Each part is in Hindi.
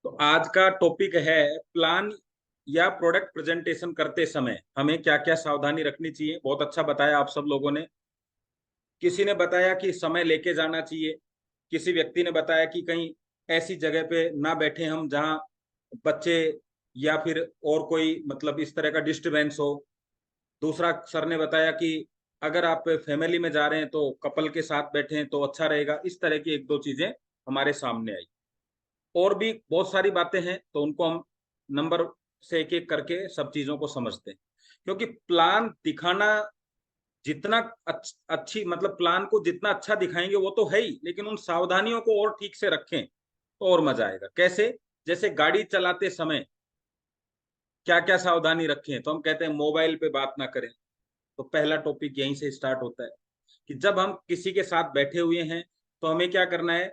तो आज का टॉपिक है प्लान या प्रोडक्ट प्रेजेंटेशन करते समय हमें क्या क्या सावधानी रखनी चाहिए। बहुत अच्छा बताया आप सब लोगों ने। किसी ने बताया कि समय लेके जाना चाहिए, किसी व्यक्ति ने बताया कि कहीं ऐसी जगह पे ना बैठे हम जहाँ बच्चे या फिर और कोई मतलब इस तरह का डिस्टरबेंस हो। दूसरा सर ने बताया कि अगर आप फैमिली में जा रहे हैं तो कपल के साथ बैठे तो अच्छा रहेगा। इस तरह की एक दो चीजें हमारे सामने आई। और भी बहुत सारी बातें हैं तो उनको हम नंबर से एक एक करके सब चीजों को समझते हैं। क्योंकि प्लान दिखाना जितना अच्छी मतलब प्लान को जितना अच्छा दिखाएंगे वो तो है ही, लेकिन उन सावधानियों को और ठीक से रखें तो और मजा आएगा। कैसे? जैसे गाड़ी चलाते समय क्या क्या सावधानी रखें, तो हम कहते हैं मोबाइल पे बात ना करें। तो पहला टॉपिक यहीं से स्टार्ट होता है कि जब हम किसी के साथ बैठे हुए हैं तो हमें क्या करना है।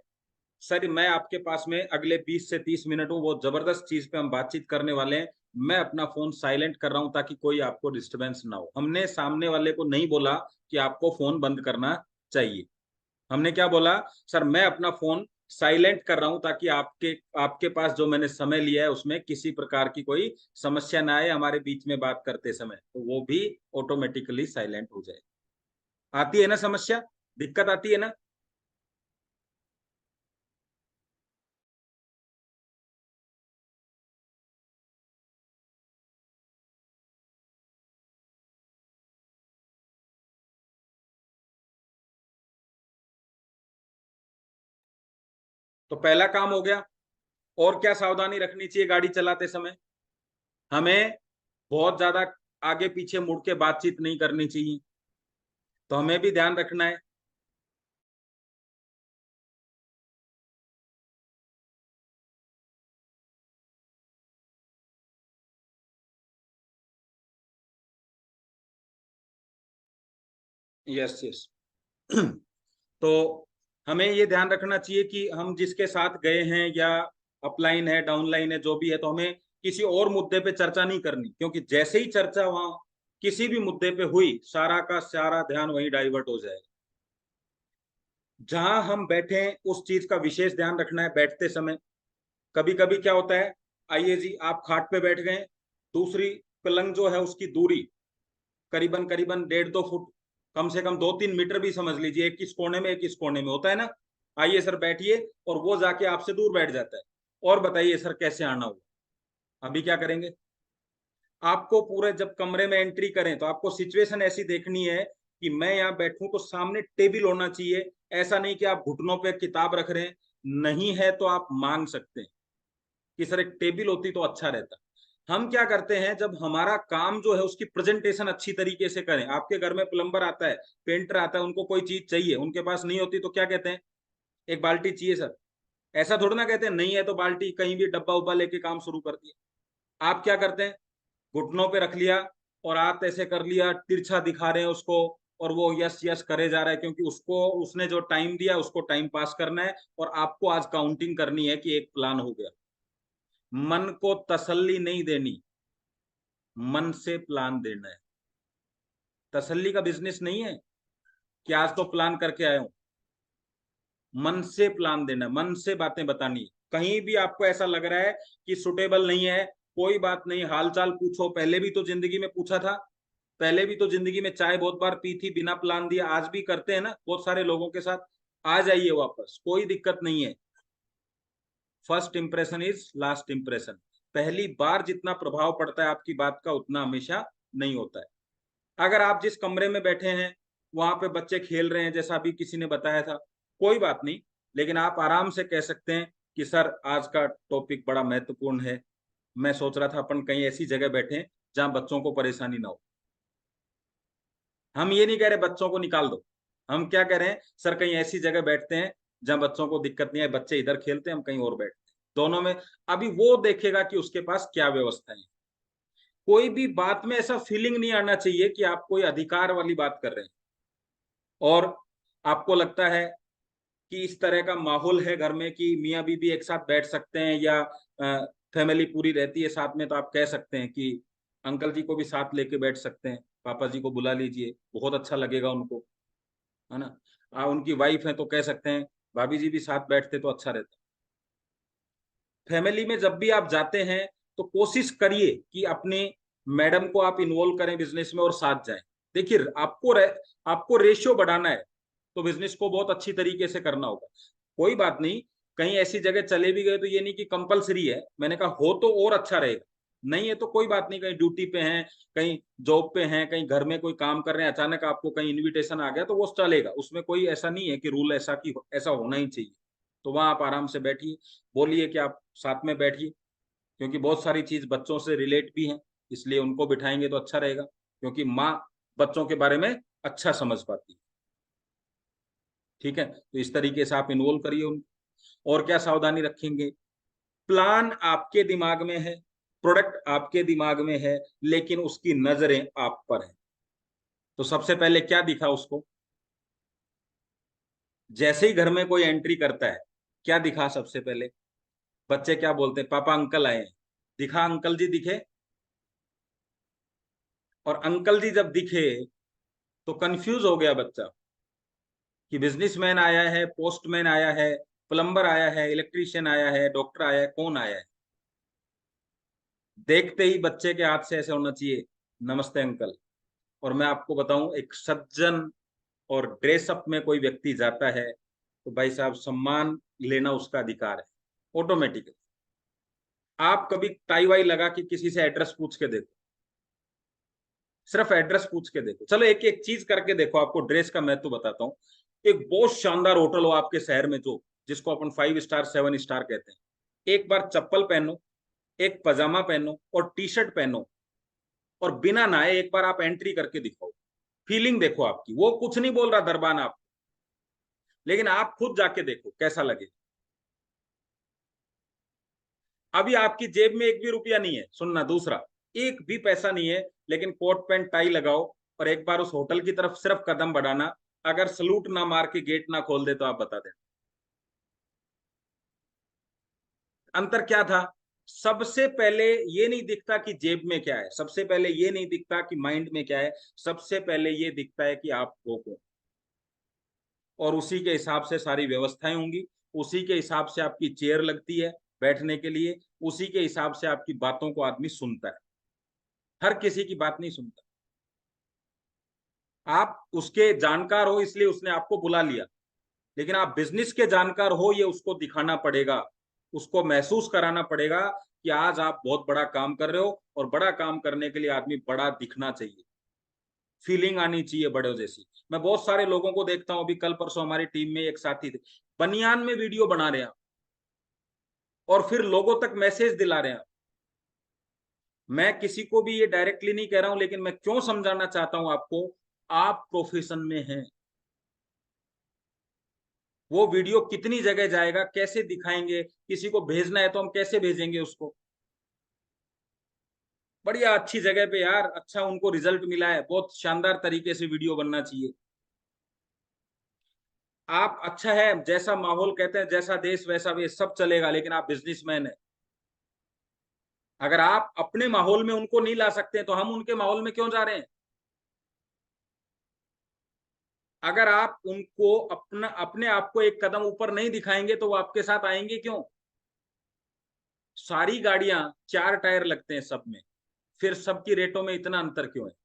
सर मैं आपके पास में अगले 20 से 30 मिनट हूँ, वो जबरदस्त चीज पे हम बातचीत करने वाले हैं। मैं अपना फोन साइलेंट कर रहा हूँ ताकि कोई आपको डिस्टरबेंस ना हो। हमने सामने वाले को नहीं बोला कि आपको फोन बंद करना चाहिए। हमने क्या बोला? सर मैं अपना फोन साइलेंट कर रहा हूं ताकि आपके आपके पास जो मैंने समय लिया है उसमें किसी प्रकार की कोई समस्या ना आए हमारे बीच में बात करते समय, तो वो भी ऑटोमेटिकली साइलेंट हो जाए। आती है ना समस्या? दिक्कत आती है ना? तो पहला काम हो गया। और क्या सावधानी रखनी चाहिए गाड़ी चलाते समय? हमें बहुत ज्यादा आगे पीछे मुड़ के बातचीत नहीं करनी चाहिए, तो हमें भी ध्यान रखना है। Yes yes. तो हमें ये ध्यान रखना चाहिए कि हम जिसके साथ गए हैं या अपलाइन है डाउनलाइन है जो भी है, तो हमें किसी और मुद्दे पे चर्चा नहीं करनी, क्योंकि जैसे ही चर्चा वहां किसी भी मुद्दे पे हुई सारा का सारा ध्यान वहीं डाइवर्ट हो जाएगा। जहां हम बैठे हैं उस चीज का विशेष ध्यान रखना है बैठते समय। कभी कभी क्या होता है, आइए जी आप खाट पे बैठ गए, दूसरी पलंग जो है उसकी दूरी करीबन करीबन 1.5 2 फुट, कम से कम 2 3 मीटर भी समझ लीजिए, एक इस कोने में एक इस कोने में होता है ना। आइए सर बैठिए, और वो जाके आपसे दूर बैठ जाता है। और बताइए सर कैसे आना हुआ? अभी क्या करेंगे? आपको पूरे जब कमरे में एंट्री करें तो आपको सिचुएशन ऐसी देखनी है कि मैं यहाँ बैठूं तो सामने टेबल होना चाहिए। ऐसा नहीं कि आप घुटनों पे किताब रख रहे हैं। नहीं है तो आप मांग सकते हैं कि सर एक टेबल होती तो अच्छा रहता। हम क्या करते हैं, जब हमारा काम जो है उसकी प्रेजेंटेशन अच्छी तरीके से करें। आपके घर में प्लम्बर आता है, पेंटर आता है, उनको कोई चीज चाहिए, उनके पास नहीं होती तो क्या कहते हैं? एक बाल्टी चाहिए सर। ऐसा थोड़ा ना कहते हैं, नहीं है तो बाल्टी कहीं भी डब्बा उब्बा लेके काम शुरू कर दिया। आप क्या करते हैं? घुटनों पे रख लिया और हाथ ऐसे कर लिया, तिरछा दिखा रहे हैं उसको, और वो यस यस करे जा रहा है, क्योंकि उसको उसने जो टाइम दिया उसको टाइम पास करना है और आपको आज काउंटिंग करनी है कि एक प्लान हो गया। मन को तसल्ली नहीं देनी, मन से प्लान देना है। तसल्ली का बिजनेस नहीं है कि आज तो प्लान करके आया हूं। मन से प्लान देना, मन से बातें बतानी है। कहीं भी आपको ऐसा लग रहा है कि सुटेबल नहीं है, कोई बात नहीं, हालचाल पूछो। पहले भी तो जिंदगी में पूछा था, पहले भी तो जिंदगी में चाय बहुत बार पी थी बिना प्लान दिए, आज भी करते हैं ना बहुत सारे लोगों के साथ। आ जाइए वापस, कोई दिक्कत नहीं है। First impression is last impression. पहली बार जितना प्रभाव पड़ता है आपकी बात का उतना हमेशा नहीं होता है। अगर आप जिस कमरे में बैठे हैं वहां पे बच्चे खेल रहे हैं जैसा अभी किसी ने बताया था, कोई बात नहीं, लेकिन आप आराम से कह सकते हैं कि सर आज का टॉपिक बड़ा महत्वपूर्ण है, मैं सोच रहा था अपन कहीं ऐसी जगह बैठे जहां बच्चों को परेशानी ना हो। हम ये नहीं कह रहे बच्चों को निकाल दो, हम क्या कह रहे हैं, सर कहीं ऐसी जगह बैठते हैं जहां बच्चों को दिक्कत नहीं है, बच्चे इधर खेलते हैं हम कहीं और बैठते हैं, दोनों में। अभी वो देखेगा कि उसके पास क्या व्यवस्था है। कोई भी बात में ऐसा फीलिंग नहीं आना चाहिए कि आप कोई अधिकार वाली बात कर रहे हैं और आपको लगता है कि इस तरह का माहौल है घर में कि मियाँ बीबी एक साथ बैठ सकते हैं या फैमिली पूरी रहती है साथ में, तो आप कह सकते हैं कि अंकल जी को भी साथ लेके बैठ सकते हैं, पापा जी को बुला लीजिए, बहुत अच्छा लगेगा उनको, है ना। उनकी वाइफ है तो कह सकते हैं भाभी जी भी साथ बैठते तो अच्छा रहता। फैमिली में जब भी आप जाते हैं तो कोशिश करिए कि अपने मैडम को आप इन्वॉल्व करें बिजनेस में और साथ जाएं। देखिए आपको रेशियो बढ़ाना है तो बिजनेस को बहुत अच्छी तरीके से करना होगा। कोई बात नहीं, कहीं ऐसी जगह चले भी गए तो ये नहीं कि कंपलसरी है, मैंने कहा हो तो और अच्छा रहेगा, नहीं है तो कोई बात नहीं, कहीं ड्यूटी पे हैं, कहीं जॉब पे हैं, कहीं घर में कोई काम कर रहे हैं, अचानक आपको कहीं इन्विटेशन आ गया तो वो चलेगा, उसमें कोई ऐसा नहीं है कि रूल ऐसा कि ऐसा होना ही चाहिए। तो वहां आप आराम से बैठिए, बोलिए कि आप साथ में बैठिए, क्योंकि बहुत सारी चीज बच्चों से रिलेट भी हैं, इसलिए उनको बिठाएंगे तो अच्छा रहेगा, क्योंकि माँ बच्चों के बारे में अच्छा समझ पाती है। ठीक है, तो इस तरीके से आप इन्वॉल्व करिए उनको। और क्या सावधानी रखेंगे, प्लान आपके दिमाग में है, प्रोडक्ट आपके दिमाग में है, लेकिन उसकी नजरें आप पर है। तो सबसे पहले क्या दिखा उसको, जैसे ही घर में कोई एंट्री करता है क्या दिखा सबसे पहले, बच्चे क्या बोलते हैं, पापा अंकल आए हैं, दिखा अंकल जी दिखे। और अंकल जी जब दिखे तो कंफ्यूज हो गया बच्चा कि बिजनेसमैन आया है, पोस्टमैन आया है, प्लम्बर आया है, इलेक्ट्रीशियन आया है, डॉक्टर आया है, कौन आया है। देखते ही बच्चे के हाथ से ऐसे होना चाहिए, नमस्ते अंकल। और मैं आपको बताऊं, एक सज्जन और ड्रेसअप में कोई व्यक्ति जाता है तो भाई साहब सम्मान लेना उसका अधिकार है ऑटोमेटिकली। आप कभी टाई वाई लगा के किसी से एड्रेस पूछ के देखो, सिर्फ एड्रेस पूछ के देखो, चलो एक एक चीज करके देखो, आपको ड्रेस का महत्व बताता हूँ। एक बहुत शानदार होटल हो आपके शहर में, जो जिसको अपन 5 स्टार 7 स्टार कहते हैं, एक बार चप्पल पहनो, एक पजामा पहनो और टी शर्ट पहनो, और बिना नहाए एक बार आप एंट्री करके दिखाओ, फीलिंग देखो आपकी। वो कुछ नहीं बोल रहा दरबान आप, लेकिन आप खुद जाके देखो कैसा लगे। अभी आपकी जेब में एक भी रुपया नहीं है, सुनना, दूसरा एक भी पैसा नहीं है, लेकिन कोट पैंट टाई लगाओ और एक बार उस होटल की तरफ सिर्फ कदम बढ़ाना, अगर सलूट ना मार के गेट ना खोल दे तो आप बता दें अंतर क्या था। सबसे पहले ये नहीं दिखता कि जेब में क्या है, सबसे पहले ये नहीं दिखता कि माइंड में क्या है, सबसे पहले ये दिखता है कि आप हो कौन। और उसी के हिसाब से सारी व्यवस्थाएं होंगी, उसी के हिसाब से आपकी चेयर लगती है बैठने के लिए, उसी के हिसाब से आपकी बातों को आदमी सुनता है, हर किसी की बात नहीं सुनता। आप उसके जानकार हो इसलिए उसने आपको बुला लिया, लेकिन आप बिजनेस के जानकार हो ये उसको दिखाना पड़ेगा, उसको महसूस कराना पड़ेगा कि आज आप बहुत बड़ा काम कर रहे हो, और बड़ा काम करने के लिए आदमी बड़ा दिखना चाहिए, फीलिंग आनी चाहिए बड़े जैसी। मैं बहुत सारे लोगों को देखता हूं, अभी कल परसों हमारी टीम में एक साथी थे, बनियान में वीडियो बना रहे हैं और फिर लोगों तक मैसेज दिला रहे हैं। मैं किसी को भी ये डायरेक्टली नहीं कह रहा हूं, लेकिन मैं क्यों समझाना चाहता हूं आपको, आप प्रोफेशन में हैं, वो वीडियो कितनी जगह जाएगा, कैसे दिखाएंगे, किसी को भेजना है तो हम कैसे भेजेंगे उसको, बढ़िया अच्छी जगह पे यार, अच्छा उनको रिजल्ट मिला है, बहुत शानदार तरीके से वीडियो बनना चाहिए। आप अच्छा है, जैसा माहौल कहते हैं जैसा देश वैसा वेश, सब चलेगा, लेकिन आप बिजनेसमैन है। अगर आप अपने माहौल में उनको नहीं ला सकते तो हम उनके माहौल में क्यों जा रहे हैं। अगर आप उनको अपने आप को एक कदम ऊपर नहीं दिखाएंगे तो वो आपके साथ आएंगे क्यों। सारी गाड़ियां 4 टायर लगते हैं सब में, फिर सबकी रेटों में इतना अंतर क्यों है।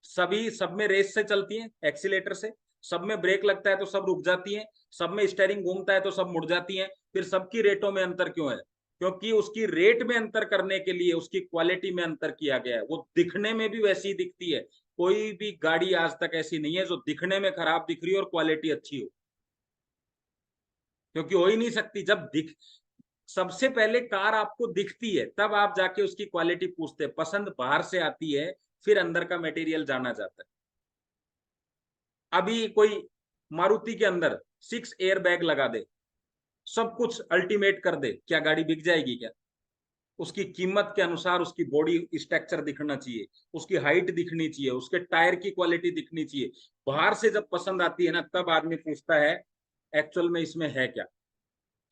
सभी सब में रेस से चलती हैं, एक्सीलेटर से, सब में ब्रेक लगता है तो सब रुक जाती हैं, सब में स्टीयरिंग घूमता है तो सब मुड़ जाती हैं, फिर सबकी रेटों में अंतर क्यों है। क्योंकि उसकी रेट में अंतर करने के लिए उसकी क्वालिटी में अंतर किया गया है, वो दिखने में भी वैसी दिखती है। कोई भी गाड़ी आज तक ऐसी नहीं है जो दिखने में खराब दिख रही हो और क्वालिटी अच्छी हो, क्योंकि हो ही नहीं सकती। जब दिख सबसे पहले कार आपको दिखती है तब आप जाके उसकी क्वालिटी पूछते हैं, पसंद बाहर से आती है, फिर अंदर का मटेरियल जाना जाता है। अभी कोई मारुति के अंदर 6 एयर बैग लगा दे, सब कुछ अल्टीमेट कर दे, क्या गाड़ी बिक जाएगी क्या। उसकी कीमत के अनुसार उसकी बॉडी स्ट्रक्चर दिखना चाहिए, उसकी हाइट दिखनी चाहिए, उसके टायर की क्वालिटी दिखनी चाहिए। बाहर से जब पसंद आती है ना, तब आदमी पूछता है एक्चुअल में इसमें है क्या,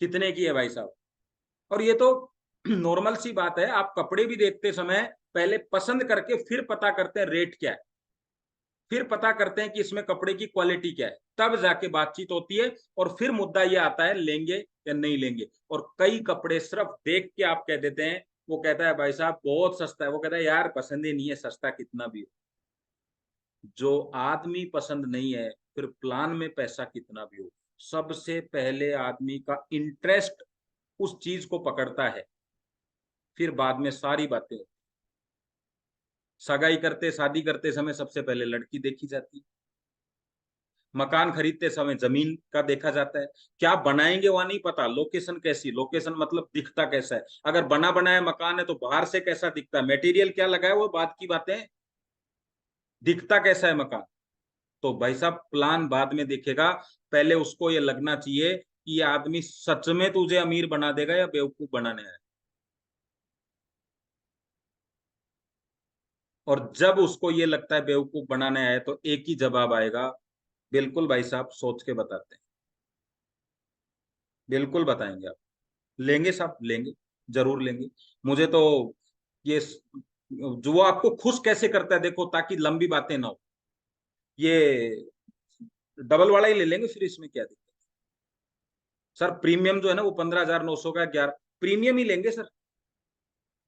कितने की है भाई साहब। और ये तो नॉर्मल सी बात है, आप कपड़े भी देखते समय पहले पसंद करके फिर पता करते हैं रेट क्या है। फिर पता करते हैं कि इसमें कपड़े की क्वालिटी क्या है, तब जाके बातचीत होती है। और फिर मुद्दा ये आता है लेंगे या नहीं लेंगे। और कई कपड़े सिर्फ देख के आप कह देते हैं, वो कहता है भाई साहब बहुत सस्ता है, वो कहता है यार पसंद ही नहीं है, सस्ता कितना भी हो। जो आदमी पसंद नहीं है, फिर प्लान में पैसा कितना भी हो, सबसे पहले आदमी का इंटरेस्ट उस चीज को पकड़ता है, फिर बाद में सारी बातें होती। सगाई करते, शादी करते समय सबसे पहले लड़की देखी जाती है, मकान खरीदते समय जमीन का देखा जाता है, क्या बनाएंगे वहां नहीं पता, लोकेशन कैसी, लोकेशन मतलब दिखता कैसा है, अगर बना बनाया मकान है तो बाहर से कैसा दिखता है, मटेरियल क्या लगा है, वो बात की बातें हैं, दिखता कैसा है मकान। तो भाई साहब प्लान बाद में दिखेगा, पहले उसको ये लगना चाहिए कि ये आदमी सच में तुझे अमीर बना देगा या बेवकूफ बनाने आया। और जब उसको ये लगता है बेवकूफ बनाने आया, तो एक ही जवाब आएगा, बिल्कुल भाई साहब सोच के बताते हैं, बिल्कुल बताएंगे आप। लेंगे साहब, लेंगे, जरूर लेंगे। मुझे तो ये जो वो आपको खुश कैसे करता है देखो, ताकि लंबी बातें ना हो, ये डबल वाला ही ले लेंगे, फिर इसमें क्या दिक्कत। सर प्रीमियम जो है ना वो 15,900 का, 11 प्रीमियम ही लेंगे सर।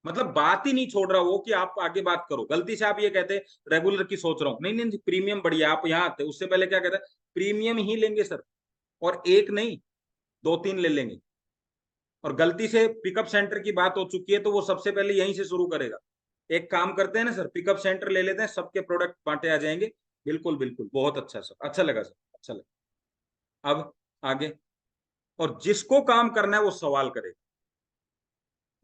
मतलब बात ही नहीं छोड़ रहा वो कि आप आगे बात करो, गलती से आप ये कहते रेगुलर की सोच रहा हूँ, नहीं नहीं प्रीमियम बढ़िया, आप यहाँ आते उससे पहले क्या कहते हैं, प्रीमियम ही लेंगे सर। और एक नहीं, दो तीन ले लेंगे। और गलती से पिकअप सेंटर की बात हो चुकी है, तो वो सबसे पहले यहीं से शुरू करेगा। एक काम करते हैं ना सर, पिकअप सेंटर ले लेते हैं, सबके प्रोडक्ट बांटे आ जाएंगे। बिल्कुल बिल्कुल, बहुत अच्छा सर, अच्छा लगा सर, अच्छा लगा। अब आगे। और जिसको काम करना है वो सवाल करे,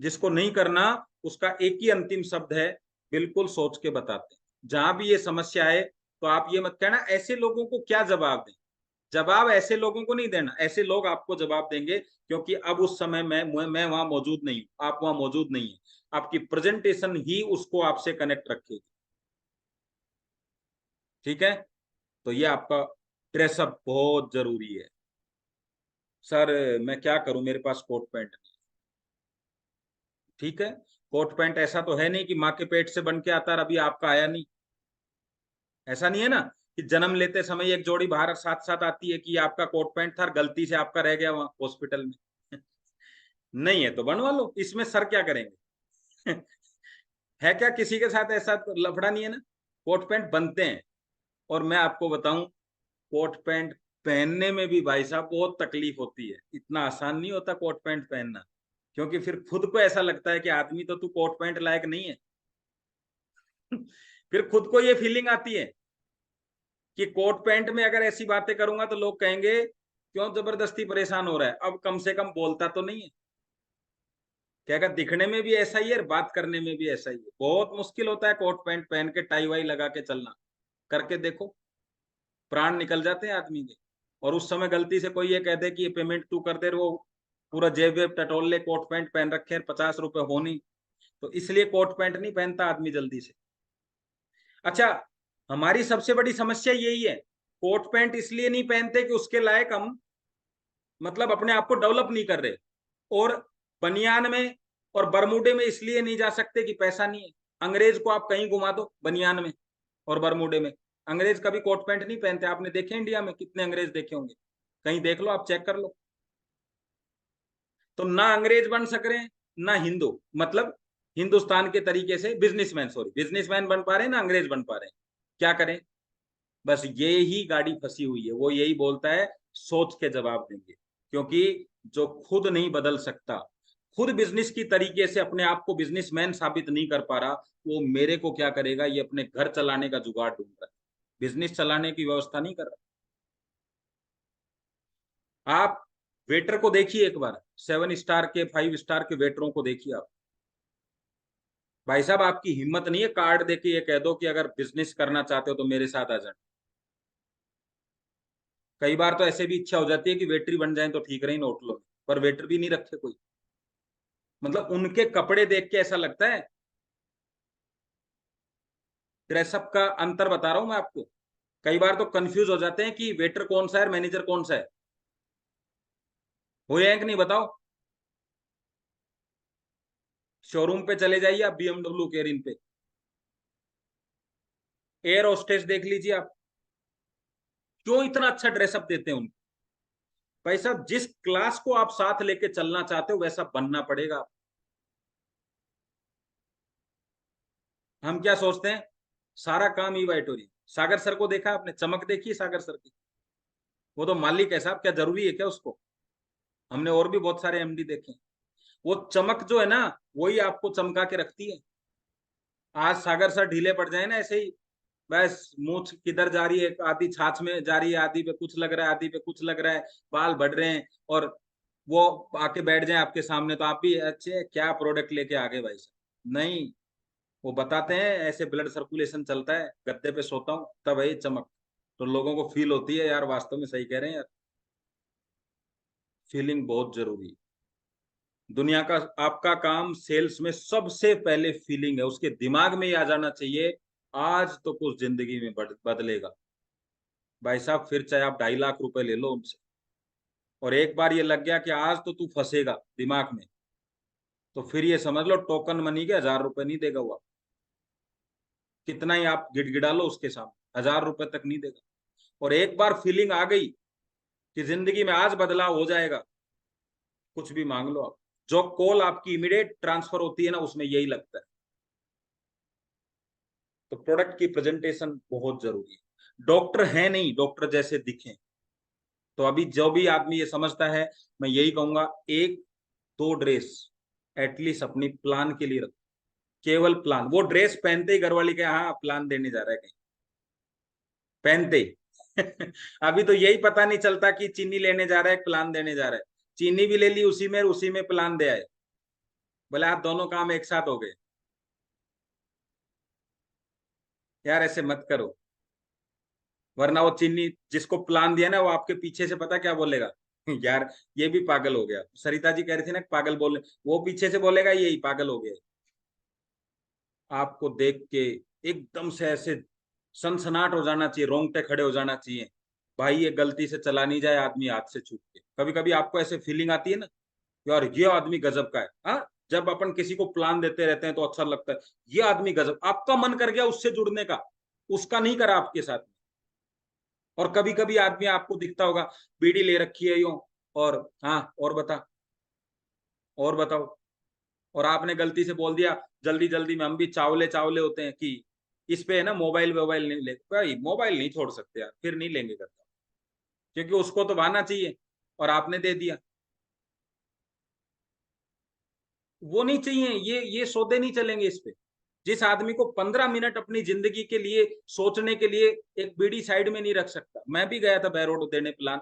जिसको नहीं करना उसका एक ही अंतिम शब्द है, बिल्कुल सोच के बताते हैं। जहां भी ये समस्या है, तो आप ये मत कहना ऐसे लोगों को क्या जवाब दें। जवाब ऐसे लोगों को नहीं देना, ऐसे लोग आपको जवाब देंगे, क्योंकि अब उस समय मैं वहां मौजूद नहीं हूं, आप वहां मौजूद नहीं है। आपकी प्रेजेंटेशन ही उसको आपसे कनेक्ट रखेगी। ठीक है, तो ये आपका ड्रेसअप बहुत जरूरी है। सर मैं क्या करूं, मेरे पास कोट पैंट नहीं। ठीक है, कोट पैंट ऐसा तो है नहीं कि माँ के पेट से बन के आता और अभी आपका आया नहीं। ऐसा नहीं है ना कि जन्म लेते समय एक जोड़ी बाहर साथ साथ आती है कि आपका कोट पैंट था और गलती से आपका रह गया वहां हॉस्पिटल में। नहीं है तो बनवा लो, इसमें सर क्या करेंगे। है क्या किसी के साथ ऐसा तो लफड़ा नहीं है ना। कोट पैंट बनते हैं। और मैं आपको बताऊं, कोट पैंट पहनने में भी भाई साहब बहुत तकलीफ होती है, इतना आसान नहीं होता कोट पैंट पहनना। क्योंकि फिर खुद को ऐसा लगता है कि आदमी तो तू कोट पैंट लायक नहीं है। फिर खुद को ये फीलिंग आती है कि कोट पैंट में अगर ऐसी बातें करूंगा तो लोग कहेंगे क्यों जबरदस्ती परेशान हो रहा है, अब कम से कम बोलता तो नहीं है। क्या अगर दिखने में भी ऐसा ही है और बात करने में भी ऐसा ही है, बहुत मुश्किल होता है कोट पैंट पहन के टाई वाई लगा के चलना। करके देखो, प्राण निकल जाते हैं आदमी के। और उस समय गलती से कोई ये कह दे कि ये पेमेंट तू कर दे, वो पूरा जेब वेब टटोल ले, कोट पैंट पहन रखे हैं, 50 रुपए हो नहीं। तो इसलिए कोट पैंट नहीं पहनता आदमी जल्दी से। अच्छा, हमारी सबसे बड़ी समस्या यही है, कोट पैंट इसलिए नहीं पहनते कि उसके लायक हम मतलब अपने आप को डेवलप नहीं कर रहे। और बनियान में और बरमूडे में इसलिए नहीं जा सकते कि पैसा नहीं है। अंग्रेज को आप कहीं घुमा दो बनियान में और बरमूडे में, अंग्रेज कभी कोट पैंट नहीं पहनते। आपने देखे इंडिया में कितने अंग्रेज देखे होंगे, कहीं देख लो, आप चेक कर लो। तो ना अंग्रेज बन सक रहे हैं, ना हिंदू, मतलब हिंदुस्तान के तरीके से बिजनेसमैन, सॉरी बिजनेसमैन बन पा रहे हैं, ना अंग्रेज बन पा रहे हैं। क्या करें, बस ये ही गाड़ी फंसी हुई है। वो यही बोलता है सोच के जवाब देंगे। क्योंकि जो खुद नहीं बदल सकता, खुद बिजनेस की तरीके से अपने आप को बिजनेसमैन साबित नहीं कर पा रहा, वो मेरे को क्या करेगा, ये अपने घर चलाने का जुगाड़ ढूंढ रहा है, बिजनेस चलाने की व्यवस्था नहीं कर रहा। आप वेटर को देखिए एक बार, 7 स्टार के 5 स्टार के वेटरों को देखिए आप। भाई साहब आपकी हिम्मत नहीं है कार्ड देके ये कह दो कि अगर बिजनेस करना चाहते हो तो मेरे साथ आ जाए। कई बार तो ऐसे भी इच्छा हो जाती है कि वेटरी बन जाए तो ठीक रही नोट लो, पर वेटर भी नहीं रखे कोई। मतलब उनके कपड़े देख के ऐसा लगता है। ड्रेसअप का अंतर बता रहा हूं मैं आपको। कई बार तो कंफ्यूज हो जाते हैं कि वेटर कौन सा है और मैनेजर कौन सा है। हो या कि नहीं बताओ। शोरूम पे चले जाइए आप, BMW केरिन पे, एयर होस्टेस देख लीजिए आप, क्यों इतना अच्छा ड्रेसअप देते हैं उनको। भाई साहब, जिस क्लास को आप साथ लेके चलना चाहते हो वैसा बनना पड़ेगा। हम क्या सोचते हैं, सारा काम ईवाइट हो रही। सागर सर को देखा आपने, चमक देखी सागर सर की? वो तो मालिक है साहब, क्या जरूरी है क्या उसको? हमने और भी बहुत सारे एमडी देखे। वो चमक जो है ना, वही आपको चमका के रखती है। आज सागर सर ढीले पड़ जाए ना ऐसे ही, बस मूछ किधर जा रही है, आधी छाछ में जा रही है, आधी पे कुछ लग रहा है, आधी पे कुछ लग रहा है, बाल बढ़ रहे हैं, और वो आके बैठ जाए आपके सामने तो आप भी अच्छे क्या प्रोडक्ट लेके आ गए भाई साहब। नहीं, वो बताते हैं ऐसे ब्लड सर्कुलेशन चलता है, गद्दे पे सोता हूँ तब है ये चमक। तो लोगों को फील होती है यार, वास्तव में सही कह रहे हैं यार, फीलिंग बहुत जरूरी है। दुनिया का आपका काम सेल्स में सबसे पहले फीलिंग है, उसके दिमाग में ही आ जाना चाहिए आज तो कुछ जिंदगी में बदलेगा। भाई साहब, फिर चाहे आप 2.5 लाख रुपए ले लो उनसे, और एक बार ये लग गया कि आज तो तू फंसेगा दिमाग में, तो फिर ये समझ लो टोकन मनी के 1,000 रुपए नहीं देगा वो। कितना ही आप गिड़गिड़ा लो उसके सामने, 1,000 रुपए तक नहीं देगा। और एक बार फीलिंग आ गई कि जिंदगी में आज बदलाव हो जाएगा, कुछ भी मांग लो आप। जो कॉल आपकी इमीडिएट ट्रांसफर होती है ना, उसमें यही लगता है। तो प्रोडक्ट की प्रेजेंटेशन बहुत जरूरी है। डॉक्टर है नहीं, डॉक्टर जैसे दिखें। तो अभी जो भी आदमी ये समझता है, मैं यही कहूंगा, एक दो ड्रेस एटलीस्ट अपनी प्लान के लिए रखो। केवल प्लान, वो ड्रेस पहनते ही घरवाली के हाँ प्लान देने जा रहा है कहीं, पहनते ही अभी तो यही पता नहीं चलता कि चीनी लेने जा रहा है, प्लान देने जा रहा है। चीनी भी ले ली उसी में प्लान दे आए। बोले आप दोनों काम एक साथ हो गए। यार ऐसे मत करो, वरना वो चीनी जिसको प्लान दिया ना, वो आपके पीछे से पता क्या बोलेगा यार ये भी पागल हो गया। सरिता जी कह रही थी ना पागल बोले, वो पीछे से बोलेगा यही पागल हो गया। आपको देख के एकदम से ऐसे सनसनाट हो जाना चाहिए, रोंगटे खड़े हो जाना चाहिए। भाई ये गलती से चला नहीं जाए आदमी हाथ से छूट के। कभी कभी आपको ऐसे फीलिंग आती है ना, यार ये आदमी गजब का है। हाँ, जब अपन किसी को प्लान देते रहते हैं तो अच्छा लगता है, ये आदमी गजब, आपका मन कर गया उससे जुड़ने का, उसका नहीं करा आपके साथ में। और कभी कभी आदमी आपको दिखता होगा, बीड़ी ले रखी है यूं, और हाँ और बता, और बताओ, और आपने गलती से बोल दिया जल्दी जल्दी में, हम भी चावले चावले होते हैं कि इस पे है ना मोबाइल वोबाइल नहीं ले, भाई मोबाइल नहीं छोड़ सकते यार, फिर नहीं लेंगे करता, क्योंकि उसको तो बहाना चाहिए और आपने दे दिया। वो नहीं चाहिए, ये सौदे नहीं चलेंगे इस पे। जिस आदमी को 15 मिनट अपनी जिंदगी के लिए सोचने के लिए एक बीड़ी साइड में नहीं रख सकता। मैं भी गया था बहरोड देने प्लान,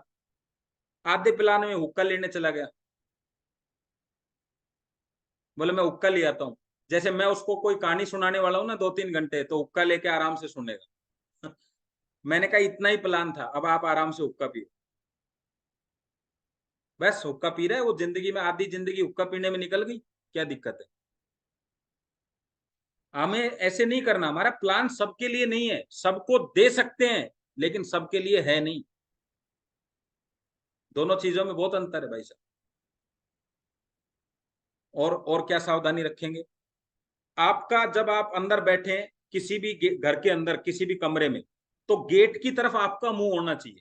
आधे प्लान में हुक्का लेने चला गया। बोले मैं हुक्का ले आता हूँ। जैसे मैं उसको कोई कहानी सुनाने वाला हूँ ना 2-3 घंटे, तो हुक्का लेके आराम से सुनेगा। मैंने कहा इतना ही प्लान था, अब आप आराम से हुक्का पियो। बस हुक्का पी रहे, वो जिंदगी में आधी जिंदगी हुक्का पीने में निकल गई, क्या दिक्कत है? हमें ऐसे नहीं करना, हमारा प्लान सबके लिए नहीं है, सबको दे सकते हैं लेकिन सबके लिए है नहीं। दोनों चीजों में बहुत अंतर है भाई साहब। और क्या सावधानी रखेंगे? आपका जब आप अंदर बैठे किसी भी घर के अंदर किसी भी कमरे में, तो गेट की तरफ आपका मुंह होना चाहिए।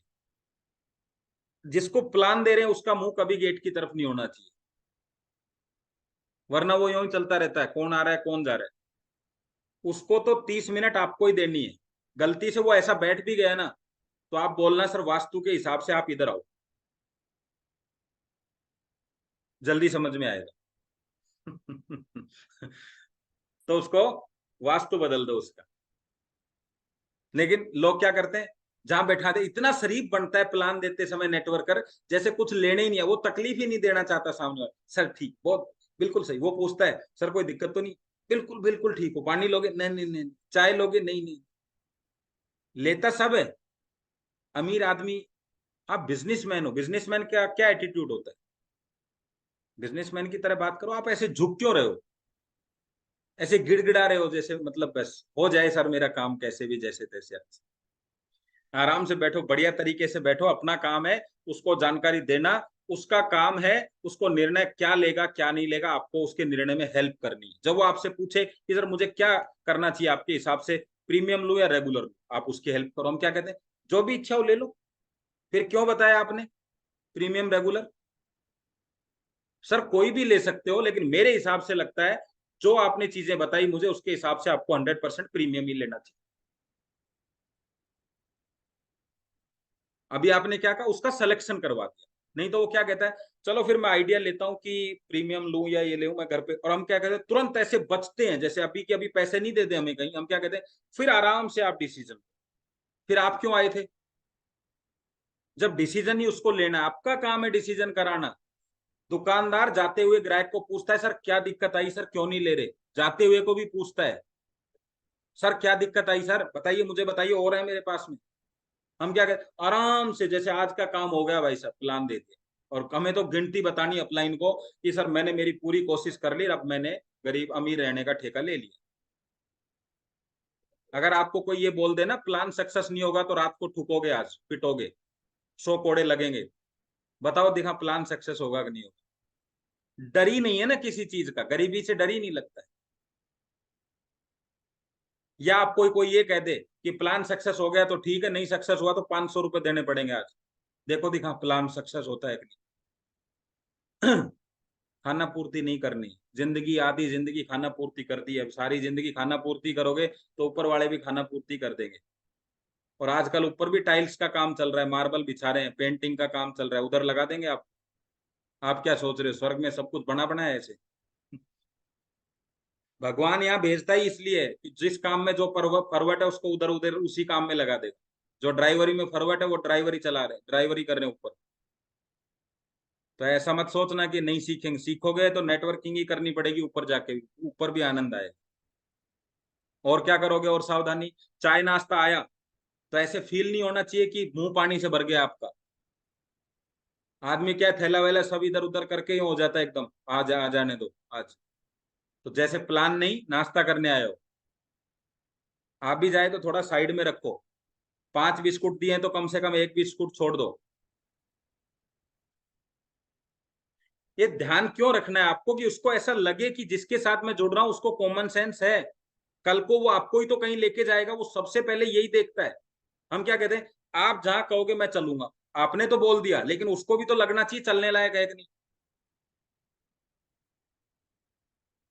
जिसको प्लान दे रहे हैं उसका मुंह कभी गेट की तरफ नहीं होना चाहिए, वरना वो यूं ही चलता रहता है, कौन आ रहा है कौन जा रहा है। उसको तो 30 मिनट आपको ही देनी है। गलती से वो ऐसा बैठ भी गया ना, तो आप बोलना सर वास्तु के हिसाब से आप इधर आओ, जल्दी समझ में आएगा। तो उसको वास्तु बदल दो उसका। लेकिन लोग क्या करते हैं, जहां बैठा दे, इतना शरीफ बनता है प्लान देते समय नेटवर्कर, जैसे कुछ लेने ही नहीं है, वो तकलीफ ही नहीं देना चाहता सामने वाला। सर ठीक, बहुत बिल्कुल सही। वो पूछता है सर कोई दिक्कत तो नहीं, बिल्कुल बिल्कुल ठीक हो, पानी लोगे, नहीं नहीं नहीं, चाय लोगे, नहीं नहीं। लेता सब है, अमीर आदमी। आप बिजनेसमैन हो, बिजनेसमैन का क्या एटीट्यूड होता है? बिजनेसमैन की तरह बात करो। आप ऐसे झुक क्यों रहे हो, ऐसे गिड़गिड़ा रहे हो जैसे मतलब बस हो जाए सर मेरा काम कैसे भी जैसे तैसे। आराम से बैठो, बढ़िया तरीके से बैठो, अपना काम है उसको जानकारी देना, उसका काम है उसको निर्णय क्या लेगा क्या नहीं लेगा, आपको उसके निर्णय में हेल्प करनी है। जब वो आपसे पूछे कि सर मुझे क्या करना चाहिए आपके हिसाब से, प्रीमियम लूं या रेगुलर लूं, आप उसकी हेल्प करो। हम क्या कहते हैं, जो भी इच्छा हो ले लो। फिर क्यों बताया आपने प्रीमियम रेगुलर? सर कोई भी ले सकते हो, लेकिन मेरे हिसाब से लगता है जो आपने चीजें बताई मुझे, उसके हिसाब से आपको 100% प्रीमियम ही लेना चाहिए। अभी आपने क्या कहा, उसका सिलेक्शन करवा दिया। नहीं तो वो क्या कहता है, चलो फिर मैं आइडिया लेता हूँ कि प्रीमियम लूं या ये लूं मैं घर पे, और हम क्या कहते हैं तुरंत ऐसे बचते हैं, जैसे अभी के अभी पैसे नहीं देते हमें कहीं, हम क्या कहते हैं फिर आराम से आप डिसीजन। फिर आप क्यों आए थे, जब डिसीजन ही उसको लेना है, आपका काम है डिसीजन कराना। दुकानदार जाते हुए ग्राहक को पूछता है, सर क्या दिक्कत आई, सर क्यों नहीं ले रहे, जाते हुए को भी पूछता है, सर क्या दिक्कत आई, सर बताइए, मुझे बताइए, और है मेरे पास में। हम क्या कहते आराम से, जैसे आज का काम हो गया भाई साहब, प्लान देते, और हमें तो गिनती बतानी अपलाइन को कि सर मैंने मेरी पूरी कोशिश कर ली, अब मैंने गरीब अमीर रहने का ठेका ले लिया। अगर आपको कोई ये बोल देना प्लान सक्सेस नहीं होगा तो रात को ठुकोगे, आज पिटोगे, 100 कोड़े लगेंगे, बताओ दिखा प्लान सक्सेस होगा कि नहीं होगा? डर ही नहीं है ना किसी चीज का, गरीबी से डर ही नहीं लगता है। या आप कोई ये कह दे कि प्लान सक्सेस हो गया तो ठीक है, नहीं सक्सेस हुआ तो 500 रुपए देने पड़ेंगे आज, देखो दिखा प्लान सक्सेस होता है कि नहीं। खाना पूर्ति नहीं करनी, जिंदगी आधी जिंदगी खाना पूर्ति करती है, अब सारी जिंदगी खाना पूर्ति करोगे तो ऊपर वाले भी खाना पूर्ति कर देंगे। और आजकल ऊपर भी टाइल्स का काम चल रहा है, मार्बल बिछा रहे हैं, पेंटिंग का काम चल रहा है, उधर लगा देंगे आप। आप क्या सोच रहे हो स्वर्ग में सब कुछ बना बना है ऐसे? भगवान यहाँ भेजता ही इसलिए है कि जिस काम में जो फॉरवर्ड है उसको उधर उधर उसी काम में लगा दे। जो ड्राइवरी में फॉरवर्ड है वो ड्राइवरी चला रहे, ड्राइवरी कर रहे हैं ऊपर। तो ऐसा मत सोचना कि नहीं सीखेंगे, सीखोगे तो नेटवर्किंग ही करनी पड़ेगी ऊपर जाके, ऊपर भी आनंद आएगा। और क्या करोगे, और सावधानी, चाय नाश्ता आया तो ऐसे फील नहीं होना चाहिए कि मुंह पानी से भर गया आपका। आदमी क्या थैला वैला सब इधर उधर करके ही हो जाता है एकदम, आ जाने दो आज। तो जैसे प्लान नहीं, नाश्ता करने आए हो, आप भी जाए तो थोड़ा साइड में रखो। 5 बिस्कुट दिए तो कम से कम एक बिस्कुट छोड़ दो। ये ध्यान क्यों रखना है आपको कि उसको ऐसा लगे कि जिसके साथ मैं जुड़ रहा हूं उसको कॉमन सेंस है, कल को वो आपको ही तो कहीं लेके जाएगा, वो सबसे पहले यही देखता है। हम क्या कहते हैं, आप जहां कहोगे मैं चलूंगा, आपने तो बोल दिया, लेकिन उसको भी तो लगना चाहिए चलने लायक है कि नहीं।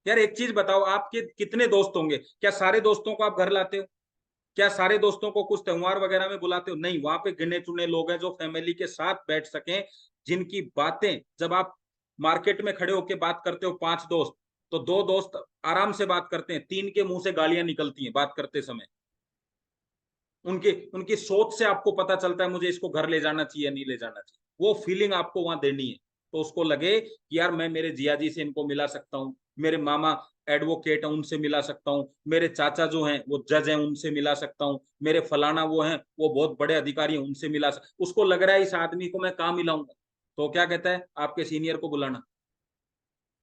यार एक चीज बताओ, आपके कितने दोस्त होंगे, क्या सारे दोस्तों को आप घर लाते हो? क्या सारे दोस्तों को कुछ त्योहार वगैरह में बुलाते हो? नहीं, वहां पे गिने चुने लोग हैं जो फैमिली के साथ बैठ सकें, जिनकी बातें, जब आप मार्केट में खड़े होकर बात करते हो 5 दोस्त, तो 2 दोस्त आराम से बात करते हैं, 3 के मुंह से गालियां निकलती हैं बात करते समय। उनके उनकी सोच से आपको पता चलता है मुझे इसको घर ले जाना चाहिए नहीं ले जाना चाहिए, वो फीलिंग आपको वहां देनी है। तो उसको लगे कि यार मैं मेरे जिया जी से इनको मिला सकता हूँ, मेरे मामा एडवोकेट हैं उनसे मिला सकता हूँ, मेरे चाचा जो हैं वो जज हैं उनसे मिला सकता हूँ, मेरे फलाना वो हैं वो बहुत बड़े अधिकारी हैं उनसे उसको लग रहा है इस आदमी को मैं कहाँ मिलाऊंगा। तो क्या कहता है, आपके सीनियर को बुलाना,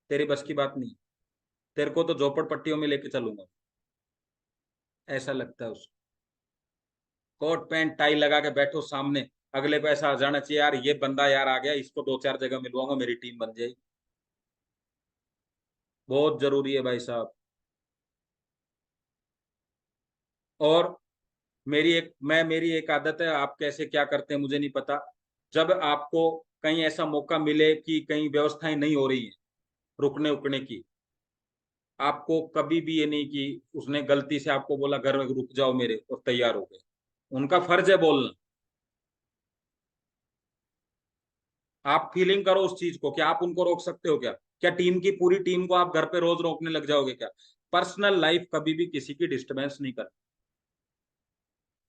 तेरे बस की बात नहीं, तेरे को तो झोपड़ पट्टियों में लेके चलूंगा। ऐसा लगता है उसको। कोट पैंट टाई लगा के बैठो सामने, अगले को ऐसा आ जाना चाहिए यार ये बंदा यार आ गया, इसको 2 4 जगह मिलवाऊंगा, मेरी टीम बन जाएगी। बहुत जरूरी है भाई साहब। और मेरी एक आदत है, आप कैसे क्या करते हैं मुझे नहीं पता, जब आपको कहीं ऐसा मौका मिले कि कहीं व्यवस्थाएं नहीं हो रही है रुकने उकने की, आपको कभी भी ये नहीं कि उसने गलती से आपको बोला घर में रुक जाओ मेरे और तैयार हो गए, उनका फर्ज है बोलना। आप फीलिंग करो उस चीज को, क्या आप उनको रोक सकते हो क्या? क्या टीम की पूरी टीम को आप घर पे रोज रोकने लग जाओगे क्या? पर्सनल लाइफ कभी भी किसी की डिस्टरबेंस नहीं कर।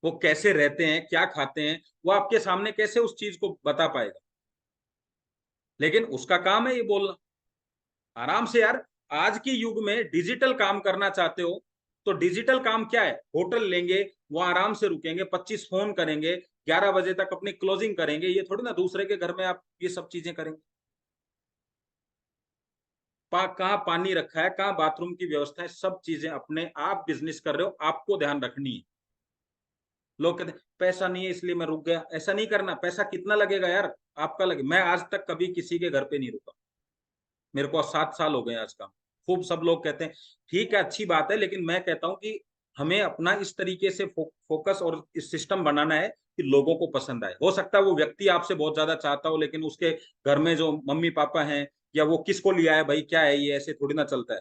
वो कैसे रहते हैं, क्या खाते हैं, वो आपके सामने कैसे उस चीज को बता पाएगा? लेकिन उसका काम है ये बोलना। आराम से यार, आज के युग में डिजिटल काम करना चाहते हो तो डिजिटल काम क्या है, होटल लेंगे, वो आराम से रुकेंगे, 25 फोन करेंगे, 11 बजे तक अपनी क्लोजिंग करेंगे, ये थोड़ी ना दूसरे के घर में आप ये सब चीजें करेंगे। कहाँ पानी रखा है, कहाँ बाथरूम की व्यवस्था है, सब चीजें अपने आप बिजनेस कर रहे हो, आपको ध्यान रखनी है। लोग कहते हैं पैसा नहीं है इसलिए मैं रुक गया, ऐसा नहीं करना, पैसा कितना लगेगा यार, आपका लगे। मैं आज तक कभी किसी के घर पे नहीं रुका, मेरे को 7 साल हो गए आज का। खूब सब लोग कहते हैं ठीक है अच्छी बात है, लेकिन मैं कहता हूँ कि हमें अपना इस तरीके से फोकस और इस सिस्टम बनाना है कि लोगों को पसंद आए। हो सकता है वो व्यक्ति आपसे बहुत ज्यादा चाहता हो, लेकिन उसके घर में जो मम्मी पापा हैं, या वो किसको लिया है भाई, क्या है ये, ऐसे थोड़ी ना चलता है।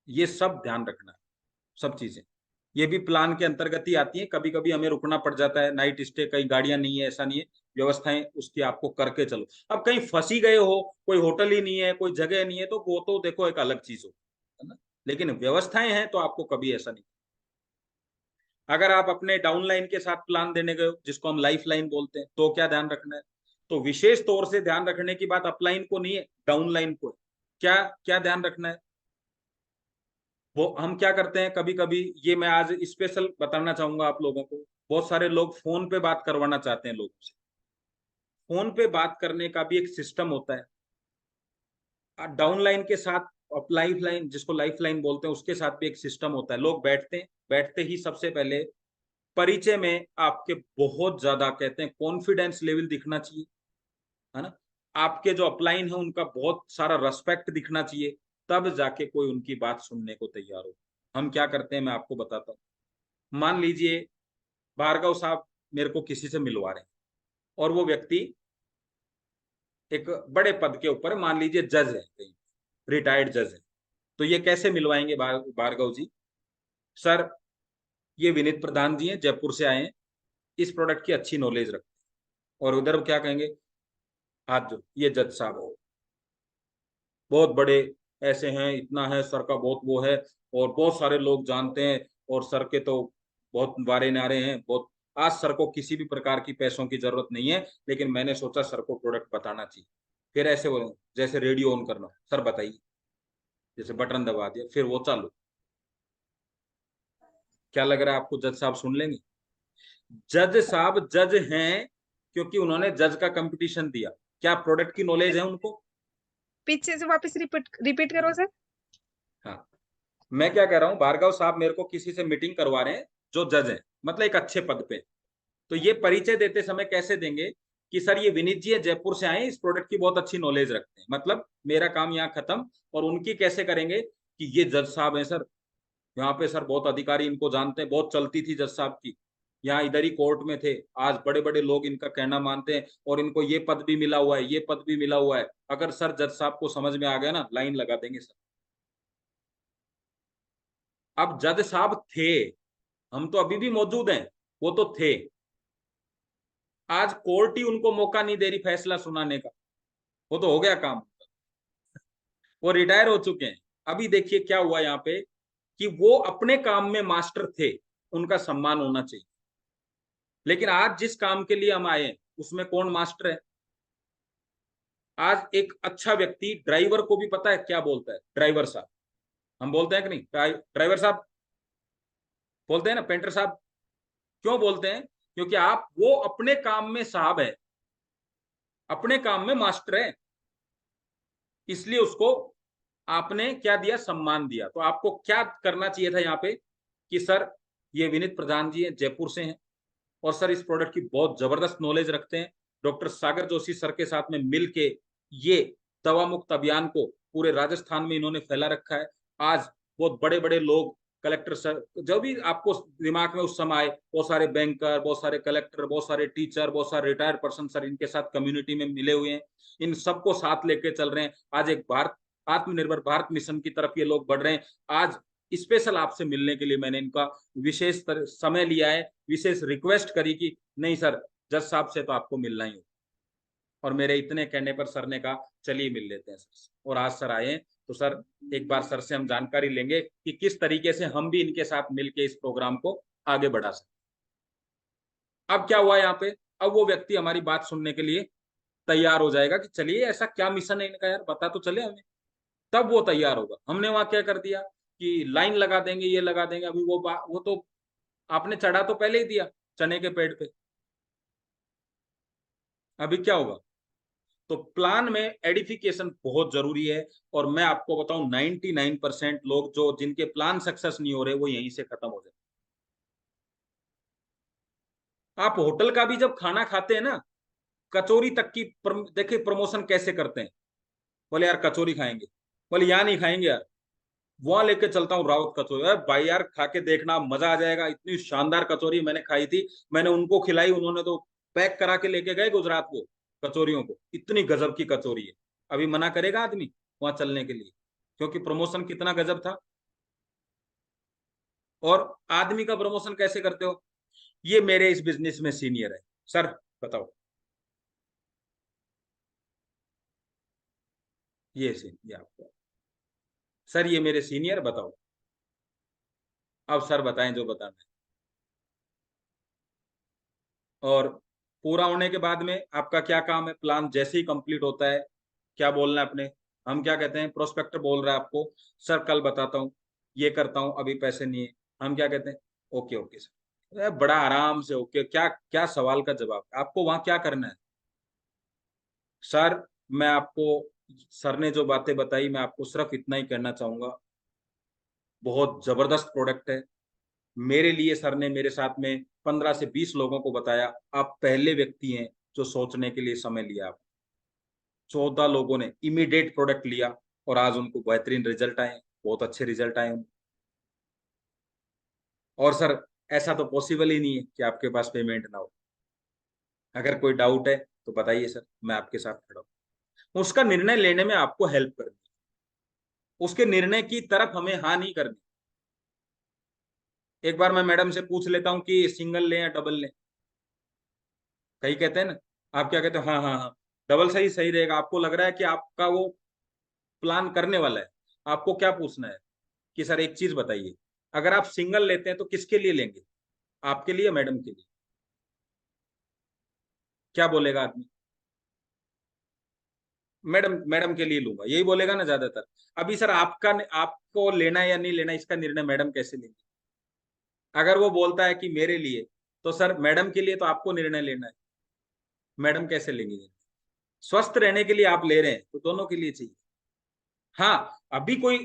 ये सब ध्यान रखना है, सब चीजें ये भी प्लान के अंतर्गत ही आती है। कभी कभी हमें रुकना पड़ जाता है, नाइट स्टे, कई गाड़ियां नहीं है, ऐसा नहीं है, व्यवस्थाएं उसकी आपको करके चलो। अब कहीं फंसी गए हो, कोई होटल ही नहीं है, कोई जगह नहीं है, तो वो तो देखो एक अलग चीज हो, है ना, लेकिन व्यवस्थाएं हैं तो आपको कभी ऐसा नहीं। अगर आप अपने डाउनलाइन के साथ प्लान देने गए हो, जिसको हम लाइफ लाइन बोलते हैं, तो क्या ध्यान रखना है? तो विशेष तौर से ध्यान रखने की बात अपलाइन को नहीं है, डाउनलाइन को है। क्या क्या ध्यान रखना है? वो हम क्या करते हैं कभी कभी, ये मैं आज स्पेशल बताना चाहूंगा आप लोगों को। बहुत सारे लोग फोन पे बात करवाना चाहते हैं लोगों से। फोन पे बात करने का भी एक सिस्टम होता है, डाउनलाइन के साथ, अप लाइफ लाइन, जिसको लाइफ लाइन बोलते हैं, उसके साथ भी एक सिस्टम होता है। लोग बैठते हैं, बैठते ही सबसे पहले परिचय में आपके बहुत ज्यादा कहते हैं कॉन्फिडेंस लेवल दिखना चाहिए, है ना, आपके जो अपलाइन है उनका बहुत सारा रेस्पेक्ट दिखना चाहिए, तब जाके कोई उनकी बात सुनने को तैयार हो। हम क्या करते हैं मैं आपको बताता हूँ। मान लीजिए भार्गव साहब मेरे को किसी से मिलवा रहे हैं, और वो व्यक्ति एक बड़े पद के ऊपर, मान लीजिए जज है, कहीं रिटायर्ड जज है। तो ये कैसे मिलवाएंगे भार्गव जी? सर, ये विनीत प्रधान जी हैं, जयपुर से आए हैं, इस प्रोडक्ट की अच्छी नॉलेज रखते हैं। और उधर क्या कहेंगे? हाथ जो, ये जज साहब है, बहुत बड़े ऐसे हैं, इतना है सर का बहुत वो है, और बहुत सारे लोग जानते हैं, और सर के तो बहुत वारे नारे हैं बहुत। आज सर को किसी भी प्रकार की पैसों की जरूरत नहीं है, लेकिन मैंने सोचा सर को प्रोडक्ट बताना चाहिए। फिर ऐसे बोले, जैसे रेडियो ऑन करना, सर बताइए, जैसे बटन दबा दिया, फिर वो चालू। क्या लग रहा है आपको जज साहब सुन लेंगे? जज साहब जज हैं क्योंकि उन्होंने जज का कंपटीशन दिया। क्या प्रोडक्ट की नॉलेज है उनको? पीछे से वापस रिपीट रिपीट करो सर। हाँ, मैं क्या कह रहा हूँ, भार्गव साहब मेरे को किसी से मीटिंग करवा रहे हैं जो जज है, मतलब एक अच्छे पद पे। तो ये परिचय देते समय कैसे देंगे कि सर ये विनीत जी है, जयपुर से आए, इस प्रोडक्ट की बहुत अच्छी नॉलेज रखते हैं, मतलब मेरा काम यहाँ खत्म। और उनकी कैसे करेंगे कि ये जज साहब हैं सर, यहाँ पे सर बहुत अधिकारी इनको जानते हैं, बहुत चलती थी जज साहब की, यहाँ इधर ही कोर्ट में थे, आज बड़े बड़े लोग इनका कहना मानते हैं, और इनको ये पद भी मिला हुआ है, ये पद भी मिला हुआ है। अगर सर जज साहब को समझ में आ गया ना, लाइन लगा देंगे सर। अब जज साहब थे, हम तो अभी भी मौजूद हैं, वो तो थे। आज कोर्ट ही उनको मौका नहीं दे रही फैसला सुनाने का, वो तो हो गया काम, वो रिटायर हो चुके हैं। अभी देखिए क्या हुआ यहाँ पे, कि वो अपने काम में मास्टर थे, उनका सम्मान होना चाहिए। लेकिन आज जिस काम के लिए हम आए हैं, उसमें कौन मास्टर है? आज एक अच्छा व्यक्ति ड्राइवर को भी पता है क्या बोलता है, ड्राइवर साहब, हम बोलते हैं कि नहीं, ड्राइवर साहब बोलते हैं ना, पेंटर साहब। क्यों बोलते हैं? क्योंकि आप, वो अपने काम में साहब है, अपने काम में मास्टर है, इसलिए उसको आपने क्या दिया, सम्मान दिया। तो आपको क्या करना चाहिए था यहाँ पे, कि सर ये विनीत प्रधान जी हैं, जयपुर से हैं, और सर इस प्रोडक्ट की बहुत जबरदस्त नॉलेज रखते हैं। डॉक्टर सागर जोशी सर के साथ में मिलके ये दवा मुक्त अभियान को पूरे राजस्थान में इन्होंने फैला रखा है। आज बहुत बड़े बड़े लोग, कलेक्टर सर, जो भी आपको दिमाग में उस समय आए, बहुत सारे बैंकर, बहुत सारे कलेक्टर, बहुत सारे टीचर, बहुत सारे रिटायर्ड पर्सन सर इनके साथ कम्युनिटी में मिले हुए हैं। इन सबको साथ लेके चल रहे हैं। आज एक भारत, आत्मनिर्भर भारत मिशन की तरफ ये लोग बढ़ रहे हैं। आज स्पेशल आपसे मिलने के लिए मैंने इनका विशेष समय लिया है, विशेष रिक्वेस्ट करी कि नहीं सर, जज साहब से तो आपको मिलना ही हो। और मेरे इतने कहने पर सर ने कहा चलिए मिल लेते हैं सर से। और आज सर आए हैं, तो सर एक बार सर से हम जानकारी लेंगे कि किस तरीके से हम भी इनके साथ मिलकर इस प्रोग्राम को आगे बढ़ा सकते। अब क्या हुआ यहाँ पे, अब वो व्यक्ति हमारी बात सुनने के लिए तैयार हो जाएगा कि चलिए ऐसा क्या मिशन है इनका यार, बता तो चले हमें। तब वो तैयार होगा। हमने वहां क्या कर दिया कि लाइन लगा देंगे, ये लगा देंगे, अभी वो तो आपने चढ़ा तो पहले ही दिया चने के पेड़ पे, अभी क्या होगा? तो प्लान में एडिफिकेशन बहुत जरूरी है। और मैं आपको बताऊं 99% लोग जो जिनके प्लान सक्सेस नहीं हो रहे, वो यहीं से खत्म हो जाए। आप होटल का भी जब खाना खाते हैं ना, कचौरी तक की देखिए प्रमोशन कैसे करते हैं। बोले यार कचौरी खाएंगे, बोले यहाँ नहीं खाएंगे यार, वहां लेके चलता हूँ रावत कचौरी। अरे भाई यार, खा के देखना, मजा आ जाएगा। इतनी शानदार कचौरी मैंने खाई थी, मैंने उनको खिलाई, उन्होंने तो पैक करा के लेके गए गुजरात को कचौरियों को। इतनी गजब की कचौरी है। अभी मना करेगा आदमी वहां चलने के लिए, क्योंकि प्रमोशन कितना गजब था। और आदमी का प्रमोशन कैसे करते हो? ये मेरे इस बिजनेस में सीनियर है सर, बताओ। ये आपको सर, ये मेरे सीनियर, बताओ। अब सर बताएं जो बताना है। और पूरा होने के बाद में आपका क्या काम है? प्लान जैसे ही कंप्लीट होता है, क्या बोलना है अपने? हम क्या कहते हैं, प्रोस्पेक्टर बोल रहा है आपको, सर कल बताता हूँ, ये करता हूँ, अभी पैसे नहीं है। हम क्या कहते हैं? Okay okay sir. बड़ा आराम से ओके। क्या क्या सवाल का जवाब, आपको वहां क्या करना है? सर मैं आपको, सर ने जो बातें बताई, मैं आपको सिर्फ इतना ही कहना चाहूंगा, बहुत जबरदस्त प्रोडक्ट है। मेरे लिए सर ने मेरे साथ में 15 से 20 लोगों को बताया। आप पहले व्यक्ति हैं जो सोचने के लिए समय लिया। आप 14 लोगों ने इमीडिएट प्रोडक्ट लिया और आज उनको बेहतरीन रिजल्ट आए, बहुत अच्छे रिजल्ट आए उनको। और सर ऐसा तो पॉसिबल ही नहीं है कि आपके पास पेमेंट ना हो। अगर कोई डाउट है तो बताइए सर, मैं आपके साथ खड़ा हूँ। उसका निर्णय लेने में आपको हेल्प करनी, उसके निर्णय की तरफ हमें हाँ नहीं करनी। एक बार मैं मैडम से पूछ लेता हूँ कि सिंगल लें या डबल लें। कई कहते हैं ना, आप क्या कहते हो? हाँ हाँ हाँ, डबल सही सही रहेगा। आपको लग रहा है कि आपका वो प्लान करने वाला है। आपको क्या पूछना है कि सर एक चीज बताइए, अगर आप सिंगल लेते हैं तो किसके लिए लेंगे? आपके लिए, मैडम के लिए? क्या बोलेगा आदमी? मैडम, मैडम के लिए लूंगा, यही बोलेगा ना ज्यादातर। अभी सर आपका, आपको लेना है या नहीं लेना, इसका निर्णय मैडम कैसे लेंगे? अगर वो बोलता है कि मेरे लिए, तो सर मैडम के लिए तो आपको निर्णय लेना है। मैडम कैसे लेंगे? स्वस्थ रहने के लिए आप ले रहे हैं तो दोनों के लिए चाहिए। हाँ, अभी कोई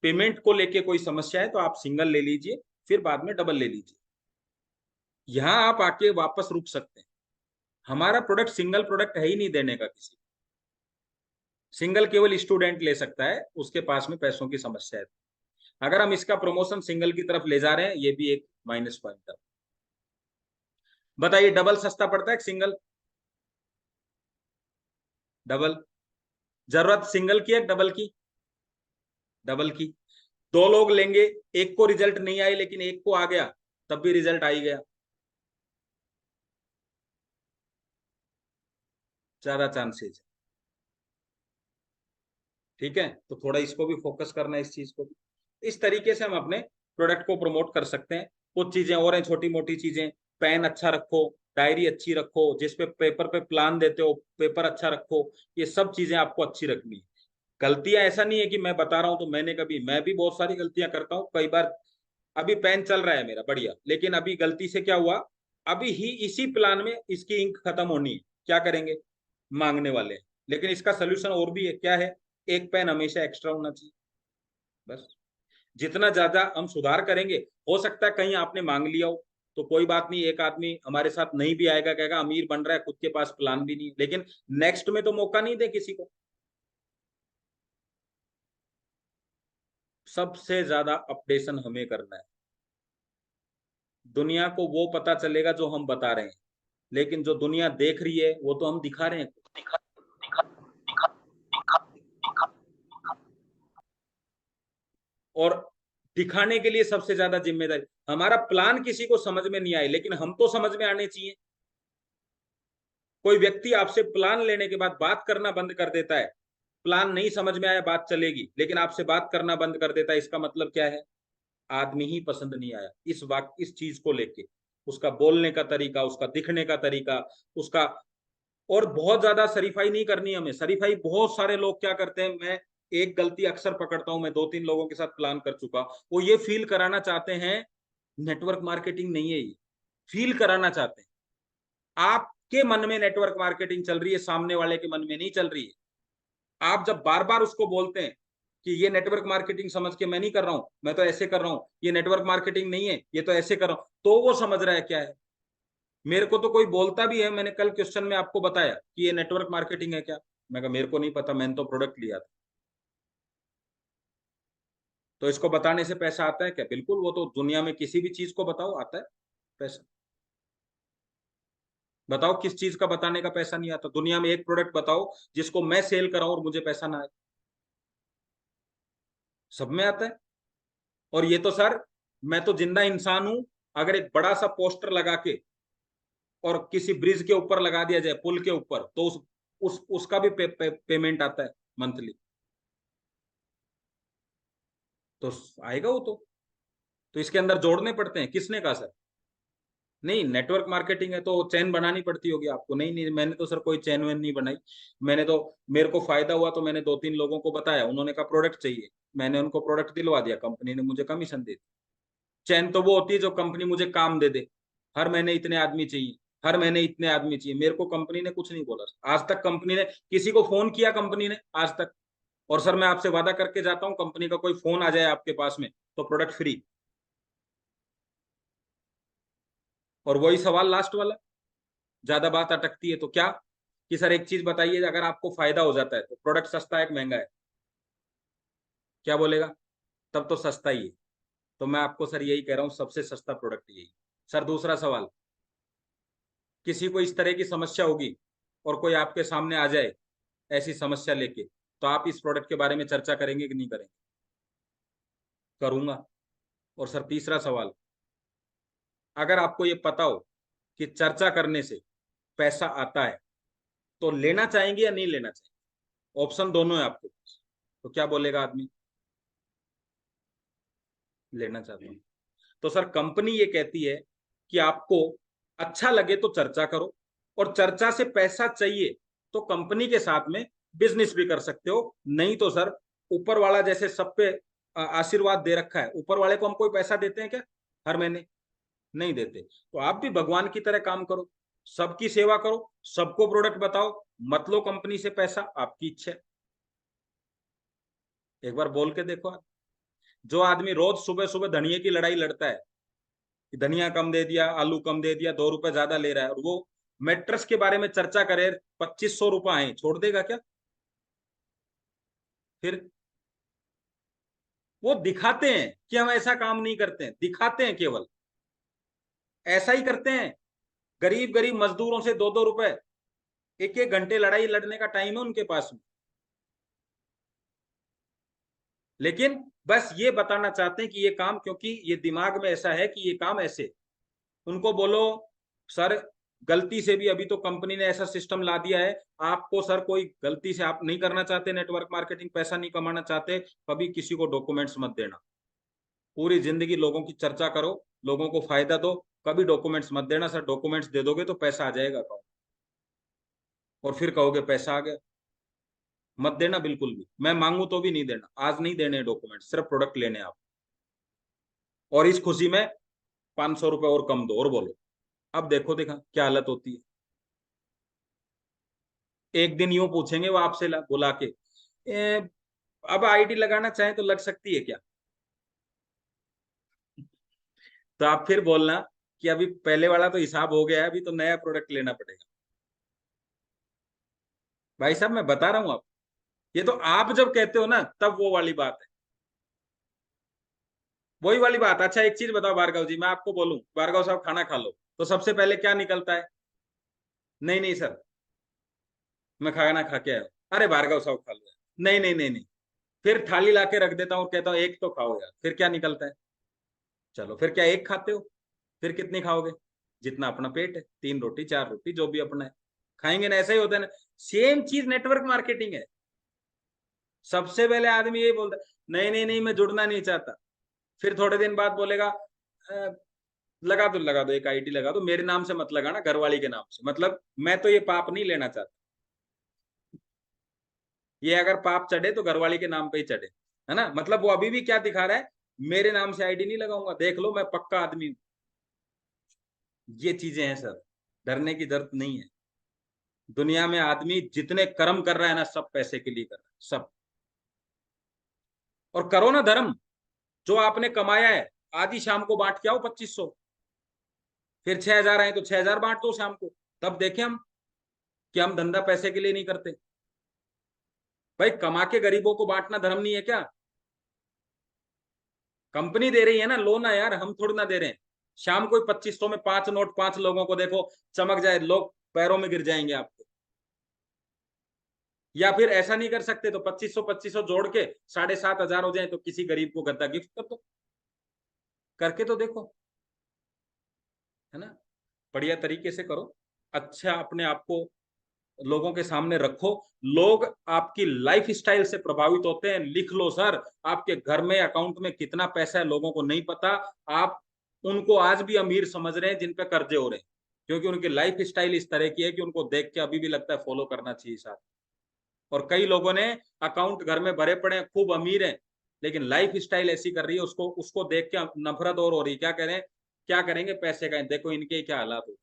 पेमेंट को लेके कोई समस्या है तो आप सिंगल ले लीजिए, फिर बाद में डबल ले लीजिए। यहाँ आप आके वापस रुक सकते हैं। हमारा प्रोडक्ट सिंगल प्रोडक्ट है ही नहीं देने का किसी को। सिंगल केवल स्टूडेंट ले सकता है, उसके पास में पैसों की समस्या है। अगर हम इसका प्रमोशन सिंगल की तरफ ले जा रहे हैं, ये भी एक माइनस पॉइंट है। बताइए, डबल सस्ता पड़ता है कि सिंगल? डबल। जरूरत सिंगल की है डबल की? डबल की। दो लोग लेंगे, एक को रिजल्ट नहीं आई लेकिन एक को आ गया, तब भी रिजल्ट आ ही गया। ज्यादा चांसेस है। ठीक है, तो थोड़ा इसको भी फोकस करना है, इस चीज को भी। इस तरीके से हम अपने प्रोडक्ट को प्रमोट कर सकते हैं। कुछ चीजें और हैं, छोटी मोटी चीजें। पेन अच्छा रखो, डायरी अच्छी रखो, जिसपे पेपर पे प्लान देते हो पेपर अच्छा रखो। ये सब चीजें आपको अच्छी रखनी है। गलतियां, ऐसा नहीं है कि मैं बता रहा हूं तो मैं भी बहुत सारी गलतियां करता हूँ कई बार। अभी पेन चल रहा है मेरा बढ़िया, लेकिन अभी गलती से क्या हुआ, अभी ही इसी प्लान में इसकी इंक खत्म होनी है। क्या करेंगे? मांगने वाले हैं। लेकिन इसका सोल्यूशन और भी है। क्या है? एक पेन हमेशा एक्स्ट्रा होना चाहिए, बस। जितना ज्यादा हम सुधार करेंगे, हो सकता है कहीं आपने मांग लिया हो, तो कोई बात नहीं, एक आदमी हमारे साथ नहीं भी आएगा, कहेगा अमीर बन रहा है, खुद के पास प्लान भी नहीं है, लेकिन नेक्स्ट में तो मौका नहीं दे किसी को। सबसे ज्यादा अपडेशन हमें करना है। दुनिया को वो पता चलेगा जो हम बता रहे हैं, लेकिन जो दुनिया देख रही है वो तो हम दिखा रहे हैं। और दिखाने के लिए सबसे ज्यादा जिम्मेदारी, हमारा प्लान किसी को समझ में नहीं आए लेकिन हम तो समझ में आने चाहिए। कोई व्यक्ति आपसे प्लान लेने के बाद बात करना बंद कर देता है, प्लान नहीं समझ में आया, बात चलेगी, लेकिन आपसे बात करना बंद कर देता है, इसका मतलब क्या है? आदमी ही पसंद नहीं आया इस चीज को लेके। उसका बोलने का तरीका, उसका दिखने का तरीका, उसका। और बहुत ज्यादा शरीफाई नहीं करनी हमें। शरीफाई बहुत सारे लोग क्या करते हैं, मैं एक गलती अक्सर पकड़ता हूं, मैं 2-3 लोगों के साथ प्लान कर चुका। वो ये फील कराना चाहते हैं, नेटवर्क मार्केटिंग नहीं है ये। फील कराना चाहते हैं, आपके मन में नेटवर्क मार्केटिंग चल रही है, सामने वाले के मन में नहीं चल रही है। आप जब बार बार उसको बोलते हैं कि ये नेटवर्क मार्केटिंग समझ के मैं नहीं कर रहा हूं, मैं तो ऐसे कर रहा हूं, ये नेटवर्क मार्केटिंग नहीं है, ये तो ऐसे कर रहा हूं, तो वो समझ रहा है क्या है। मेरे को तो कोई बोलता भी है, मैंने कल क्वेश्चन में आपको बताया कि ये नेटवर्क मार्केटिंग है क्या, मैं कहा मेरे को नहीं पता, मैंने तो प्रोडक्ट लिया था। तो इसको बताने से पैसा आता है क्या? बिल्कुल, वो तो दुनिया में किसी भी चीज को बताओ आता है पैसा। बताओ किस चीज का बताने का पैसा नहीं आता? दुनिया में एक प्रोडक्ट बताओ जिसको मैं सेल कराऊं और मुझे पैसा ना आए। सब में आता है। और ये तो सर, मैं तो जिंदा इंसान हूं। अगर एक बड़ा सा पोस्टर लगा के और किसी ब्रिज के ऊपर लगा दिया जाए, पुल के ऊपर, तो उसका भी पेमेंट आता है मंथली। तो आएगा वो तो इसके अंदर जोड़ने पड़ते हैं। किसने कहा सर? नहीं, नेटवर्क मार्केटिंग है तो चैन बनानी पड़ती होगी आपको। नहीं नहीं, मैंने तो सर कोई चैन वैन नहीं बनाई। मैंने तो, मेरे को फायदा हुआ तो मैंने 2-3 लोगों को बताया, उन्होंने कहा प्रोडक्ट चाहिए, मैंने उनको प्रोडक्ट दिलवा दिया, कंपनी ने मुझे कमीशन दे दी। चैन तो वो होती है जो कंपनी मुझे काम दे दे। हर महीने इतने आदमी चाहिए, हर महीने इतने आदमी चाहिए। मेरे को कंपनी ने कुछ नहीं बोला आज तक। कंपनी ने किसी को फोन किया कंपनी ने आज तक? और सर मैं आपसे वादा करके जाता हूं, कंपनी का कोई फोन आ जाए आपके पास में तो प्रोडक्ट फ्री। और वही सवाल लास्ट वाला, ज्यादा बात अटकती है तो क्या, कि सर एक चीज बताइए, अगर आपको फायदा हो जाता है तो प्रोडक्ट सस्ता है कि महंगा है? क्या बोलेगा? तब तो सस्ता ही है। तो मैं आपको सर यही कह रहा हूं, सबसे सस्ता प्रोडक्ट यही। सर दूसरा सवाल, किसी को इस तरह की समस्या होगी और कोई आपके सामने आ जाए ऐसी समस्या लेके, तो आप इस प्रोडक्ट के बारे में चर्चा करेंगे कि नहीं करेंगे? करूंगा। और सर तीसरा सवाल, अगर आपको ये पता हो कि चर्चा करने से पैसा आता है, तो लेना चाहेंगे या नहीं लेना चाहेंगे? ऑप्शन दोनों है आपके पास, तो क्या बोलेगा आदमी? लेना चाहता हूं। तो सर कंपनी ये कहती है कि आपको अच्छा लगे तो चर्चा करो, और चर्चा से पैसा चाहिए तो कंपनी के साथ में बिजनेस भी कर सकते हो। नहीं तो सर, ऊपर वाला जैसे सब पे आशीर्वाद दे रखा है, ऊपर वाले को हम कोई पैसा देते हैं क्या हर महीने? नहीं देते। तो आप भी भगवान की तरह काम करो, सबकी सेवा करो, सबको प्रोडक्ट बताओ, मत लो कंपनी से पैसा, आपकी इच्छा है। एक बार बोल के देखो आप। जो आदमी रोज सुबह सुबह धनिये की लड़ाई लड़ता है कि धनिया कम दे दिया, आलू कम दे दिया, 2 रुपए ज्यादा ले रहा है, और वो मेट्रस के बारे में चर्चा करे, 2500 रुपए आए, छोड़ देगा क्या? फिर वो दिखाते हैं कि हम ऐसा काम नहीं करते हैं, दिखाते हैं केवल। ऐसा ही करते हैं। गरीब गरीब मजदूरों से 2-2 रुपए, 1-1 घंटे लड़ाई लड़ने का टाइम है उनके पास में। लेकिन बस ये बताना चाहते हैं कि ये काम, क्योंकि ये दिमाग में ऐसा है कि ये काम ऐसे। उनको बोलो सर, गलती से भी अभी तो कंपनी ने ऐसा सिस्टम ला दिया है, आपको सर कोई गलती से आप नहीं करना चाहते नेटवर्क मार्केटिंग, पैसा नहीं कमाना चाहते, कभी किसी को डॉक्यूमेंट्स मत देना। पूरी जिंदगी लोगों की चर्चा करो, लोगों को फायदा दो, कभी डॉक्यूमेंट्स मत देना। सर डॉक्यूमेंट्स दे दोगे तो पैसा आ जाएगा अकाउंट, और फिर कहोगे पैसा आ गया। मत देना बिल्कुल भी, मैं मांगू तो भी नहीं देना। आज नहीं देने डॉक्यूमेंट, सिर्फ प्रोडक्ट लेने आप। और इस खुशी में 500 रुपए और कम दो, और बोलो। अब देखो देखा क्या हालत होती है। एक दिन यूं पूछेंगे वो आपसे बुला के, अब आईडी लगाना चाहें तो लग सकती है क्या? तो आप फिर बोलना कि अभी पहले वाला तो हिसाब हो गया है, अभी तो नया प्रोडक्ट लेना पड़ेगा। भाई साहब मैं बता रहा हूं आप, ये तो आप जब कहते हो ना तब वो वाली बात है, वही वाली बात। अच्छा एक चीज बताओ भार्गव जी, मैं आपको बोलूं, भार्गव साहब खाना खा लो, तो सबसे पहले क्या निकलता है? नहीं नहीं सर, मैं खाना खा के आया हूं। अरे भार्गव साहब खा लो। नहीं नहीं नहीं नहीं, फिर थाली ला के रख देता हूँ, कहता हूँ एक तो खाओ यार। फिर क्या निकलता है? चलो फिर क्या एक खाते हो? फिर कितनी खाओगे? जितना अपना पेट है, 3 रोटी 4 रोटी जो भी अपना है खाएंगे ना। ऐसा ही होता है ना। सेम चीज नेटवर्क मार्केटिंग है। सबसे पहले आदमी यही बोलता है, नहीं नहीं नहीं मैं जुड़ना नहीं चाहता। फिर थोड़े दिन बाद बोलेगा, "अ, लगा दो एक आईडी लगा दो, मेरे नाम से मत लगाना, घरवाली के नाम से। मतलब मैं तो ये पाप नहीं लेना चाहता। ये अगर पाप चढ़े तो घरवाली के नाम पे ही चढ़े, है ना। मतलब वो अभी भी क्या दिखा रहा है, मेरे नाम से आईडी नहीं लगाऊंगा, देख लो मैं पक्का आदमी हूं। ये चीजें हैं सर, डरने की जरूरत नहीं है। दुनिया में आदमी जितने कर्म कर रहा है ना, सब पैसे के लिए कर रहा है, सब। और करो ना धर्म, जो आपने कमाया है आधी शाम को बांट के आओ 2500। फिर 6000 आए तो 6000 बांट दो शाम को। तब देखें हम कि हम धंधा पैसे के लिए नहीं करते। भाई कमा के गरीबों को बांटना धर्म नहीं है क्या? कंपनी दे रही है ना, लो ना यार, हम थोड़ी ना दे रहे हैं। शाम को 2500 में 5 नोट 5 लोगों को देखो, चमक जाए, लोग पैरों में गिर जाएंगे आपके। या फिर ऐसा नहीं कर सकते तो 2500 जोड़ के 7,500 हो जाए तो किसी गरीब को गद्दा गिफ्ट कर दो, करके तो देखो, है ना। बढ़िया तरीके से करो, अच्छा अपने आप को लोगों के सामने रखो। लोग आपकी लाइफ स्टाइल से प्रभावित होते हैं। लिख लो सर, आपके घर में अकाउंट में कितना पैसा है लोगों को नहीं पता। आप उनको आज भी अमीर समझ रहे हैं जिन पे कर्जे हो रहे हैं, क्योंकि उनकी लाइफ स्टाइल इस तरह की है कि उनको देख के अभी भी लगता है फॉलो करना चाहिए साथ। और कई लोगों ने अकाउंट घर में भरे पड़े हैं, खूब अमीर हैं, लेकिन लाइफ स्टाइल ऐसी कर रही है, उसको उसको देख के नफरत और हो रही है। क्या करें, क्या करेंगे पैसे का, देखो इनके क्या हालात हो।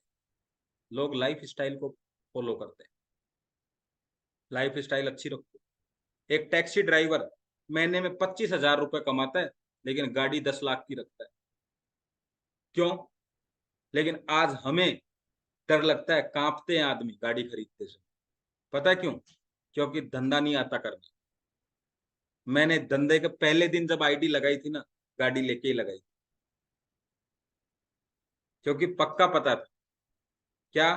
लोग लाइफ स्टाइल को फॉलो करते हैं। लाइफ स्टाइल अच्छी रखो। एक टैक्सी ड्राइवर महीने में 25,000 रुपए कमाता है, लेकिन गाड़ी 10 लाख की रखता है। क्यों? लेकिन आज हमें डर लगता है, कांपते हैं आदमी गाड़ी खरीदते से। पता है क्यों? क्योंकि धंधा नहीं आता करना। मैंने धंधे के पहले दिन जब आईडी लगाई थी ना, गाड़ी लेके ही लगाई, क्योंकि पक्का पता था क्या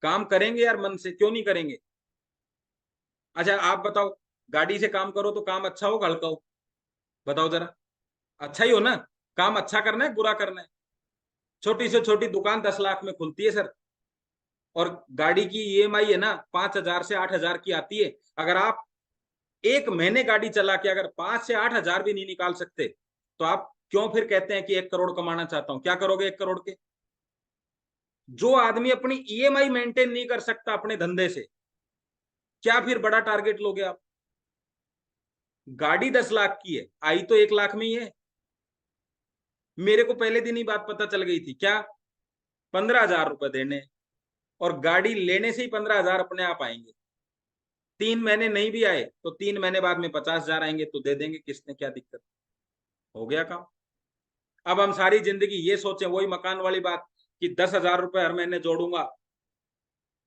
काम करेंगे यार, मन से क्यों नहीं करेंगे। अच्छा आप बताओ, गाड़ी से काम करो तो काम अच्छा हो हल्का हो, बताओ जरा। अच्छा ही हो ना। काम अच्छा करना है बुरा करना है? छोटी से छोटी दुकान 10 लाख में खुलती है सर, और गाड़ी की ईएमआई है ना 5,000 से 8,000 की आती है। अगर आप एक महीने गाड़ी चला के अगर 5 से 8 हजार भी नहीं निकाल सकते, तो आप क्यों फिर कहते हैं कि 1 करोड़ कमाना चाहता हूं? क्या करोगे 1 करोड़ के? जो आदमी अपनी ईएमआई मेंटेन नहीं कर सकता अपने धंधे से, क्या फिर बड़ा टारगेट लोगे आप? गाड़ी 10 लाख की है, आई तो 1 लाख में ही है। मेरे को पहले दिन ही बात पता चल गई थी क्या, 15,000 रुपए देने, और गाड़ी लेने से ही 15,000 अपने आप आएंगे। 3 महीने नहीं भी आए तो 3 महीने बाद में 50,000 आएंगे, तो दे देंगे, किसने क्या दिक्कत। हो गया काम। अब हम सारी जिंदगी ये सोचें, वही मकान वाली बात, कि 10,000 रुपए हर महीने जोड़ूंगा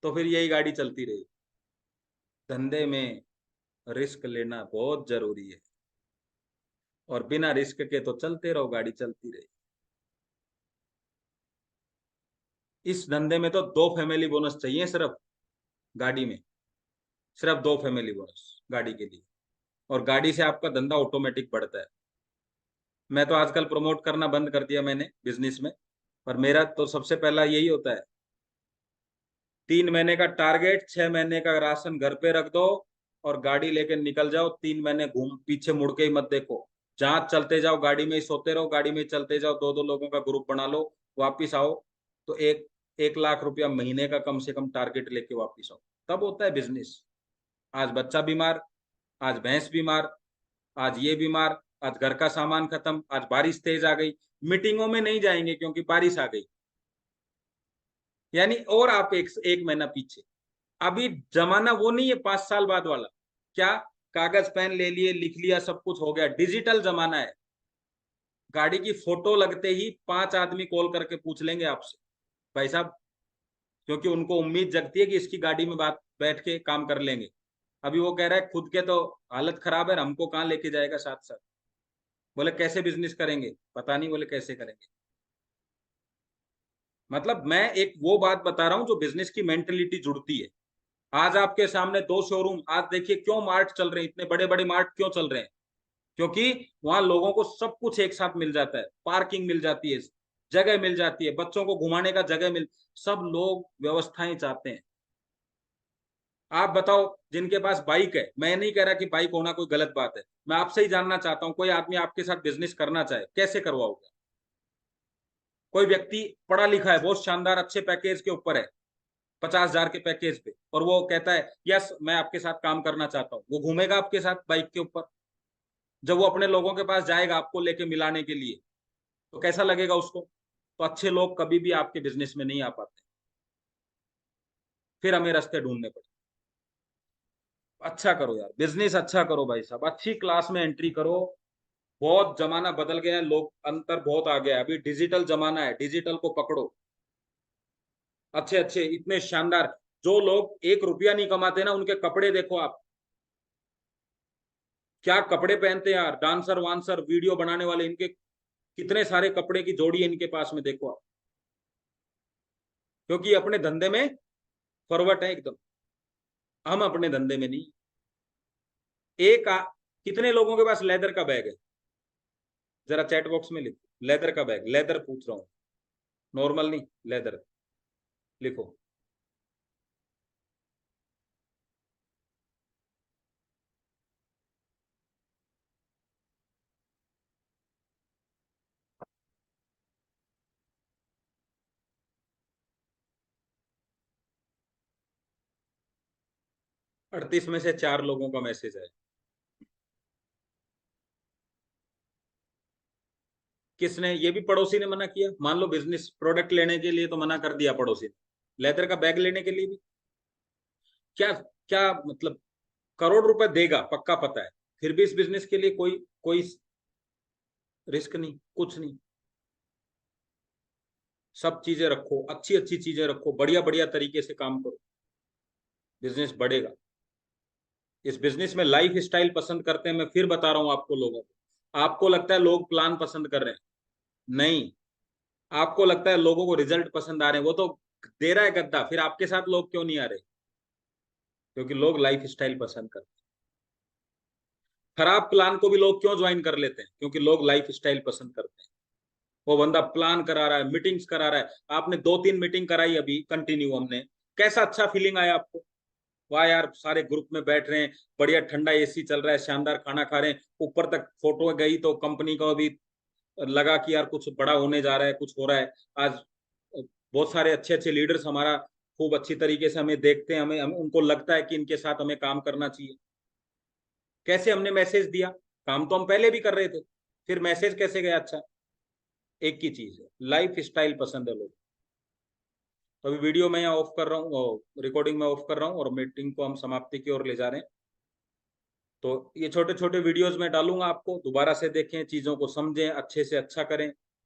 तो फिर यही गाड़ी चलती रही। धंधे में रिस्क लेना बहुत जरूरी है, और बिना रिस्क के तो चलते रहो, गाड़ी चलती रही। इस धंधे में तो 2 फैमिली बोनस चाहिए सिर्फ, गाड़ी में सिर्फ 2 फैमिली बोनस गाड़ी के लिए, और गाड़ी से आपका धंधा ऑटोमेटिक बढ़ता है। मैं तो आजकल प्रमोट करना बंद कर दिया मैंने बिजनेस में, पर मेरा तो सबसे पहला यही होता है, 3 महीने का टारगेट, 6 महीने का राशन घर पे रख दो, और गाड़ी लेके निकल जाओ। 3 महीने घूम पीछे मुड़ के ही मत देखो, जहां चलते जाओ गाड़ी में ही सोते रहो, गाड़ी में ही चलते जाओ, 2-2 लोगों का ग्रुप बना लो, वापिस आओ तो 1 लाख रुपया महीने का कम से कम टारगेट लेके वापिस आओ, तब होता है बिजनेस। आज बच्चा बीमार, आज भैंस बीमार, आज ये बीमार, आज घर का सामान खत्म, आज बारिश तेज आ गई, मीटिंगों में नहीं जाएंगे क्योंकि बारिश आ गई, यानी और आप एक महीना पीछे। अभी जमाना वो नहीं है 5 साल बाद वाला, क्या कागज पेन ले लिए, लिख लिया, सब कुछ हो गया, डिजिटल जमाना है। गाड़ी की फोटो लगते ही 5 आदमी कॉल करके पूछ लेंगे आपसे, भाई साहब, क्योंकि उनको उम्मीद जगती है कि इसकी गाड़ी में बात बैठ के काम कर लेंगे। अभी वो कह रहा है खुद के तो हालत खराब है, हमको कहाँ लेके जाएगा साथ साथ। बोले कैसे बिजनेस करेंगे, पता नहीं, बोले कैसे करेंगे। मतलब मैं एक वो बात बता रहा हूं जो बिजनेस की मेंटेलिटी जुड़ती है। आज आपके सामने 2 शोरूम, आज देखिए क्यों मार्ट चल रहे हैं, इतने बड़े बड़े मार्ट क्यों चल रहे हैं? क्योंकि वहां लोगों को सब कुछ एक साथ मिल जाता है, पार्किंग मिल जाती है, जगह मिल जाती है, बच्चों को घुमाने का जगह मिल, सब लोग व्यवस्थाएं चाहते हैं। आप बताओ, जिनके पास बाइक है, मैं नहीं कह रहा कि बाइक होना कोई गलत बात है, मैं आपसे ही जानना चाहता हूं, कोई आदमी आपके साथ बिजनेस करना चाहे कैसे करवाओगे? कोई व्यक्ति पढ़ा लिखा है, बहुत शानदार अच्छे पैकेज के ऊपर है, 50,000 के पैकेज पे, और वो कहता है यस मैं आपके साथ काम करना चाहता हूँ, वो घूमेगा आपके साथ बाइक के ऊपर? जब वो अपने लोगों के पास जाएगा आपको लेके मिलाने के लिए, तो कैसा लगेगा उसको? तो अच्छे लोग कभी भी आपके बिजनेस में नहीं आ पाते, फिर हमें रास्ते ढूंढने पड़ते। अच्छा करो यार, बिजनेस अच्छा करो भाई साहब, अच्छी क्लास में एंट्री करो। बहुत जमाना बदल गया है, लोग अंतर बहुत आ गया है, अभी डिजिटल जमाना है, डिजिटल को पकड़ो। अच्छे अच्छे इतने शानदार, जो लोग 1 रुपया नहीं कमाते ना, उनके कपड़े देखो आप, क्या कपड़े पहनते हैं यार, डांसर वांसर वीडियो बनाने वाले, इनके कितने सारे कपड़े की जोड़ी है इनके पास में, देखो आप, क्योंकि अपने धंधे में फॉरवर्ड है एकदम, हम अपने धंधे में नहीं। कितने लोगों के पास लेदर का बैग है, जरा चैट बॉक्स में लिखो, लेदर का बैग, लेदर पूछ रहा हूं, नॉर्मल नहीं, लेदर लिखो। अड़तीस में से 4 लोगों का मैसेज है। किसने, ये भी पड़ोसी ने मना किया, मान लो बिजनेस प्रोडक्ट लेने के लिए तो मना कर दिया पड़ोसी ने, लेदर का बैग लेने के लिए भी क्या, क्या मतलब, करोड़ रुपए देगा पक्का पता है, फिर भी इस बिजनेस के लिए कोई कोई रिस्क नहीं, कुछ नहीं। सब चीजें रखो, अच्छी अच्छी चीजें रखो, बढ़िया बढ़िया तरीके से काम करो, बिजनेस बढ़ेगा। इस बिजनेस में लाइफ स्टाइल पसंद करते हैं, मैं फिर बता रहा हूं आपको, लोगों को, आपको लगता है लोग प्लान पसंद कर रहे हैं, नहीं, आपको लगता है लोगों को रिजल्ट पसंद आ रहे हैं, वो तो दे रहा है गद्दा, फिर आपके साथ लोग क्यों नहीं आ रहे? क्योंकि लोग लाइफ स्टाइल पसंद करते हैं। खराब प्लान को भी लोग क्यों ज्वाइन कर लेते हैं? क्योंकि लोग लाइफ स्टाइल पसंद करते हैं। वो बंदा प्लान करा रहा है, मीटिंग्स करा रहा है, आपने 2-3 मीटिंग कराई अभी कंटिन्यू, हमने, कैसा अच्छा फीलिंग आया आपको? वाह यार, सारे ग्रुप में बैठ रहे हैं, बढ़िया ठंडा एसी चल रहा है, शानदार खाना खा रहे हैं, ऊपर तक फोटो गई तो कंपनी को भी लगा कि यार कुछ बड़ा होने जा रहा है, कुछ हो रहा है आज। बहुत सारे अच्छे अच्छे लीडर्स हमारा खूब अच्छी तरीके से हमें देखते हैं, हमें उनको लगता है कि इनके साथ हमें काम करना चाहिए। कैसे हमने मैसेज दिया? काम तो हम पहले भी कर रहे थे, फिर मैसेज कैसे गया अच्छा? एक ही चीज है, लाइफ स्टाइल पसंद है लोग। तो अभी वीडियो मैं ऑफ कर रहा हूँ, रिकॉर्डिंग में ऑफ कर रहा हूँ, और मीटिंग को हम समाप्ति की ओर ले जा रहे हैं। तो ये छोटे छोटे वीडियोस में डालूंगा, आपको दोबारा से देखें, चीजों को समझें, अच्छे से अच्छा करें।